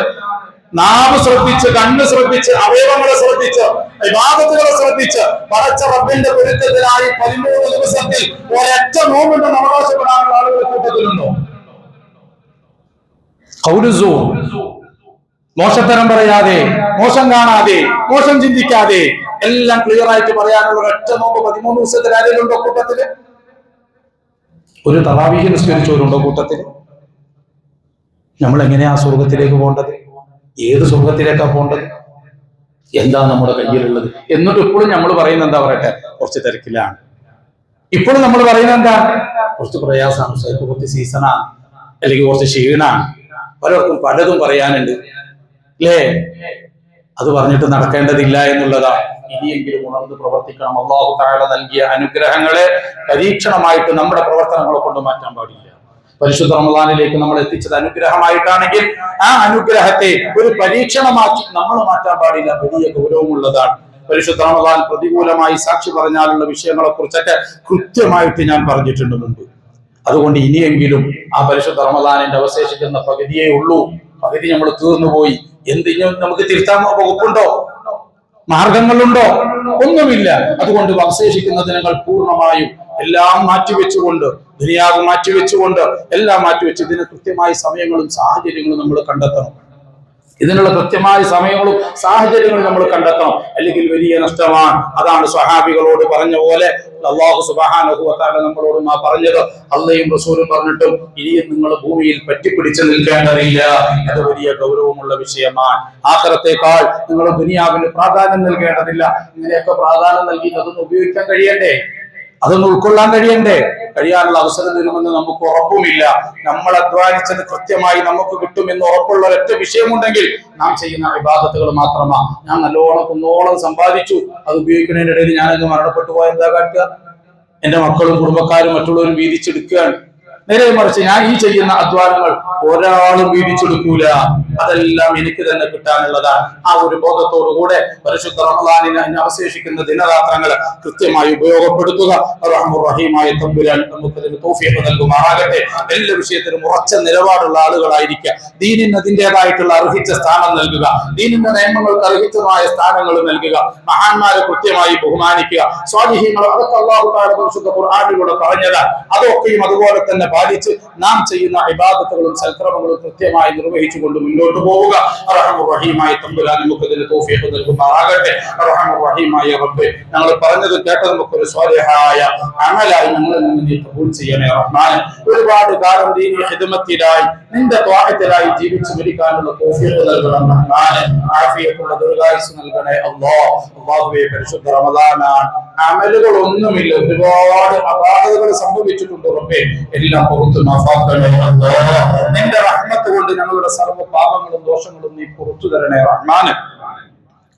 നാവ് ശ്രദ്ധിച്ച്, കണ്ണ് ശ്രദ്ധിച്ച്, അവയവങ്ങളെ ശ്രദ്ധിച്ച്, ഇബാദത്തുകളെ ശ്രദ്ധിച്ച് പടച്ച റബ്ബിന്റെ പൊരുത്തത്തിനായി 13 ദിവസത്തിൽ ഒരൊറ്റ നോമ്പുണ്ടെന്ന് അവകാശപ്പെടാനുള്ള ആളുകളുടെ കൂട്ടത്തിലുണ്ടോ? മോശത്തരം പറയാതെ, മോശം കാണാതെ, മോശം ചിന്തിക്കാതെ എല്ലാം ക്ലിയർ ആയിട്ട് പറയാനുള്ള ഒരൊറ്റ നോമ്പ് 13 ദിവസത്തിൽ ആരെങ്കിലും ഉണ്ടോ കൂട്ടത്തില്? ഒരു തറാവീഹ് നിസ്കരിച്ചവരുണ്ടോ കൂട്ടത്തില്? നമ്മൾ എങ്ങനെയാ സ്വർഗത്തിലേക്ക് പോകേണ്ടത്? ഏത് സ്വർഗത്തിലേക്കാ പോകേണ്ടത്? എന്താ നമ്മുടെ കയ്യിലുള്ളത്? എന്നിട്ട് ഇപ്പോഴും നമ്മൾ പറയുന്നത് എന്താ പറയട്ടെ, കുറച്ച് തിരക്കിലാണ്. ഇപ്പോഴും നമ്മൾ പറയുന്നത് എന്താ, കുറച്ച് പ്രയാസമാണ്, കുറച്ച് സീസണാണ്, അല്ലെങ്കിൽ കുറച്ച് ക്ഷീണാണ്, പലർക്കും പലതും പറയാനുണ്ട് അല്ലേ? അത് പറഞ്ഞിട്ട് നടക്കേണ്ടതില്ല എന്നുള്ളതാണ്. ഇനിയെങ്കിലും ഉണർന്ന് പ്രവർത്തിക്കണം. അല്ലാഹു തആല നൽകിയ അനുഗ്രഹങ്ങളെ പരീക്ഷണമായിട്ട് നമ്മുടെ പ്രവർത്തനങ്ങളെ കൊണ്ട് മാറ്റാൻ പാടില്ല. പരിശുദ്ധ റമദാനിലേക്ക് നമ്മൾ എത്തിച്ചത് അനുഗ്രഹമായിട്ടാണെങ്കിൽ ആ അനുഗ്രഹത്തെ ഒരു പരീക്ഷണമാക്കി നമ്മൾ മാറ്റാൻ പാടില്ല. വലിയ ഗൗരവമുള്ളതാണ്. പരിശുദ്ധ റമദാൻ പ്രതികൂലമായി സാക്ഷി പറഞ്ഞാലുള്ള വിഷയങ്ങളെ കുറിച്ചൊക്കെ കൃത്യമായിട്ട് ഞാൻ പറഞ്ഞിട്ടുണ്ട് മുമ്പ്. അതുകൊണ്ട് ഇനിയെങ്കിലും ആ പരിശുദ്ധ റമദാനിന്റെ അവശേഷിക്കുന്ന പകുതിയേ ഉള്ളൂ, പകുതി നമ്മൾ തീർന്നുപോയി. എന്തിനും നമുക്ക് തിരുത്താൻ വകുപ്പുണ്ടോ? മാർഗങ്ങളുണ്ടോ? ഒന്നുമില്ല. അതുകൊണ്ട് അവശേഷിക്കുന്ന ദിനങ്ങൾ പൂർണ്ണമായും എല്ലാം മാറ്റിവെച്ചുകൊണ്ട്, ദുനിയാവ് മാറ്റിവെച്ചുകൊണ്ട്, എല്ലാം മാറ്റിവെച്ച് ഇതിന് കൃത്യമായ സമയങ്ങളും സാഹചര്യങ്ങളും നമ്മൾ കണ്ടെത്തണം. ഇതിനുള്ള കൃത്യമായ സമയങ്ങളും സാഹചര്യങ്ങളും നമ്മൾ കണ്ടെത്തണം, അല്ലെങ്കിൽ വലിയ നഷ്ടമാണ്. അതാണ് സ്വഹാബികളോട് പറഞ്ഞ പോലെ അല്ലാഹു സുബ്ഹാനഹു വ തആല നമ്മളോടും ആ പറഞ്ഞത്. അള്ളയും റസൂലും പറഞ്ഞിട്ടും ഇനിയും നിങ്ങൾ ഭൂമിയിൽ പറ്റിപ്പിടിച്ച് നിൽക്കേണ്ടതില്ല. അത് വലിയ ഗൗരവമുള്ള വിഷയമാണ്. ആഖിറത്തേക്കാൾ നിങ്ങൾ ദുനിയാവിന് പ്രാധാന്യം നൽകേണ്ടതില്ല. ഇങ്ങനെയൊക്കെ പ്രാധാന്യം നൽകി അതൊന്നും ഉപയോഗിക്കാൻ കഴിയണ്ടേ? അതൊന്നും ഉൾക്കൊള്ളാൻ കഴിയാനുള്ള അവസരം തരുമെന്ന് നമുക്ക് ഉറപ്പുമില്ല. നമ്മൾ അധ്വാനിച്ചത് കൃത്യമായി നമുക്ക് കിട്ടുമെന്ന് ഉറപ്പുള്ള ഒരൊറ്റ വിഷയമുണ്ടെങ്കിൽ നാം ചെയ്യുന്ന ഇബാദത്തുകൾ മാത്രമാണ്. ഞാൻ നല്ലോണം കുന്നോളം സമ്പാദിച്ചു, അത് ഉപയോഗിക്കുന്നതിന്റെ ഇടയിൽ ഞാനങ്ങ് മരണപ്പെട്ടു പോയാൽ എന്താ കാട്ടുക? എന്റെ മക്കളും കുടുംബക്കാരും മറ്റുള്ളവരും വീതിച്ചെടുക്കുകയാണ്. നേരെ മറിച്ച് ഞാൻ ഈ ചെയ്യുന്ന അധ്വാനങ്ങൾ ഒരാളും വീതിച്ചെടുക്കൂല, അതെല്ലാം എനിക്ക് തന്നെ കിട്ടാനുള്ളതാണ്. ആ ഒരു ബോധത്തോടുകൂടെ പരിശുദ്ധ റമദാനിന് അവശേഷിക്കുന്ന ദിനരാത്രങ്ങൾ കൃത്യമായി ഉപയോഗപ്പെടുത്തുക. റഹീമായ തമ്പുരാൻ നമുക്കതിന് തൗഫീഖ് നൽകുമാറാകട്ടെ. എല്ലാ വിഷയത്തിലും ഉറച്ച നിലപാടുള്ള ആളുകളായിരിക്കുക. ദീനിന് അതിൻ്റെതായിട്ടുള്ള അർഹിച്ച സ്ഥാനം നൽകുക, ദീനിന്റെ നിയമങ്ങൾക്ക് അർഹിതമായ സ്ഥാനങ്ങൾ നൽകുക, മഹാന്മാരെ കൃത്യമായി ബഹുമാനിക്കുക, സ്വാലിഹീങ്ങൾ അതൊക്കെ അല്ലാഹു തആല പരിശുദ്ധ ഖുർആനിലൂടെ പറഞ്ഞതാണ്. അതൊക്കെയും അതുപോലെ തന്നെ പാലിച്ച് നാം ചെയ്യുന്ന ഇബാദത്തുകളും സൽക്രമങ്ങളും കൃത്യമായി നിർവഹിച്ചുകൊണ്ട് മുന്നോട്ട് പോവുക. അർഹമർ റഹീമായ തമ്പുരാൻ നമുക്ക് ഇതിന് തൗഫീഖ് നൽകുമാറാകട്ടെ. അർഹമർ റഹീമായ റബ്ബേ, ഞങ്ങൾ പറഞ്ഞത് കേട്ടത് നമുക്ക് ഒരു സ്വാലിഹായ അമലായി ഞങ്ങളിൽ നിന്ന് നീ കബൂൽ ചെയ്യണേ റഹ്മാൻ. ഒരുപാട് കാലം ദീനി ഖിദ്മത്തിലായി നിന്റെ ത്വാഅത്തിലായി ജീവിച്ചു മരിക്കാനുള്ള തൗഫീഖ് നൽകണം റഹ്മാൻ. ആഫിയത്തുള്ള ദീർഘായുസ്സ് നൽകണേ അല്ലാഹ്. അല്ലാഹുവേ, പരിശുദ്ധ റമദാനാണ്, അമലുകൾ ഒന്നുമില്ല, ഒരുപാട് അപാകതകൾ സംഭവിച്ചിട്ടുണ്ട് റബ്ബേ. എല്ലാം പുറത്തു മാഫാക്കണേ അല്ലാഹ്. നിന്റെ റഹ്മത്ത് കൊണ്ട് ഞങ്ങളുടെ സർവ്വ പാപങ്ങളും ദോഷങ്ങളും നീ പുറത്തു തരണേ റഹ്മാൻ.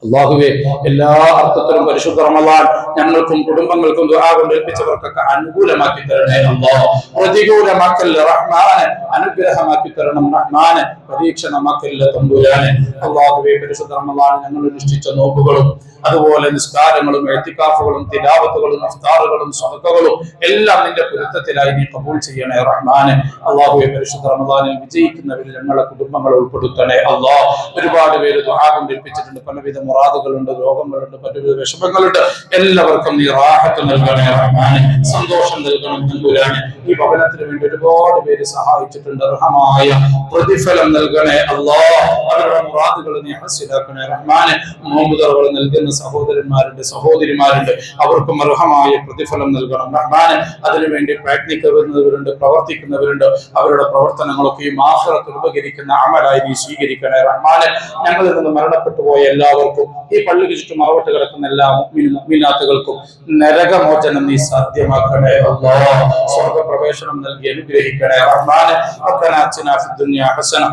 അല്ലാഹുവേ, എല്ലാ അർത്ഥത്തിലും പരിശുദ്ധ റമദാൻ ഞങ്ങൾക്കും കുടുംബങ്ങൾക്കും ദുആ കൊണ്ട് ഏൽപ്പിച്ചവർക്കൊക്കെ അനുകൂലമാക്കി തരണേ അല്ലാഹ്. പ്രതികൂലമാക്കല്ല റഹ്മാനെ, അനുഗ്രഹമാക്കി തരണം റഹ്മാനെ, പരീക്ഷണമാക്കല്ല തമ്പുരാനെ. അല്ലാഹുവേ, പരിശുദ്ധ റമദാൻ ഞങ്ങൾ അനുഷ്ഠിച്ച നോമ്പുകളും അതുപോലെ നിസ്കാരങ്ങളും ഇഅ്തികാഫുകളും തിലാവത്തുകളും ഇഫ്താറുകളും സദഖകളും എല്ലാം നിന്റെ പൊരുത്തത്തിലായി നീ കബൂൽ ചെയ്യണേ റഹ്മാനെ. അല്ലാഹുവേ, പരിശുദ്ധ റമദാനിൽ വിജയിക്കുന്നവരിൽ ഞങ്ങളെ കുടുംബങ്ങളെ ഉൾപ്പെടുത്തണേ അല്ലാഹ്. ഒരുപാട് പേര് ദുആ കൊണ്ട് ഏൽപ്പിച്ചിട്ടുണ്ട്, പലവിധ മുറാദുകളുണ്ട്, രോഗങ്ങളുണ്ട്, പലവിധ വിഷമങ്ങളുണ്ട്. എല്ലാവർക്കും നീ റാഹത്ത് നൽകണേ റഹ്മാനെ, സന്തോഷം നൽകണം തമ്പുരാനെ. ഈ ഭവനത്തിന് വേണ്ടി ഒരുപാട് പേര് സഹായിച്ചിട്ടുണ്ട്, അർഹമായ പ്രതിഫലം നൽകണേ അല്ലാഹ്. അവരുടെ മുറാദുകൾ നീ ഹസ്സിലാക്കണേ റഹ്മാനെ. നോമ്പുതറകൾ നൽകുന്ന സഹോദരന്മാരുണ്ട്, സഹോദരിമാരുണ്ട്, അവർക്കും അർഹമായ പ്രതിഫലം നൽകണം റഹ്മാനെ. അതിനുവേണ്ടി പ്രയത്നിക്കുന്നവരുണ്ട്, പ്രവർത്തിക്കുന്നവരുണ്ട്. അവരുടെ പ്രവർത്തനങ്ങളൊക്കെയും ആഖിറത്തിൽ ഉപകരിക്കുന്ന അമലായി നീ സ്വീകരിക്കണേ റഹ്മാനെ. ഞങ്ങളിൽ നിന്ന് മരണപ്പെട്ടു പോയ എല്ലാവർക്കും, ഈ പള്ളിക്ക് ചുറ്റും മറവട്ട് കിടക്കുന്ന എല്ലാ മുഅ്മിനാത്തുകൾക്കും നരകമോചനം നീ സാധ്യമാക്കണേ അല്ലാഹ്. സ്വർഗ്ഗപ്രവേശനം നൽകി അനുഗ്രഹിക്കണേ റഹ്മാനെ. റബ്ബനാ ആതിനാ ഫിദ്ദുനിയാ ഹസന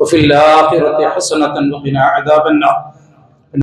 വഫിൽ ആഖിറതി ഹസനതൻ വഖിനാ അദാബന്നാർ.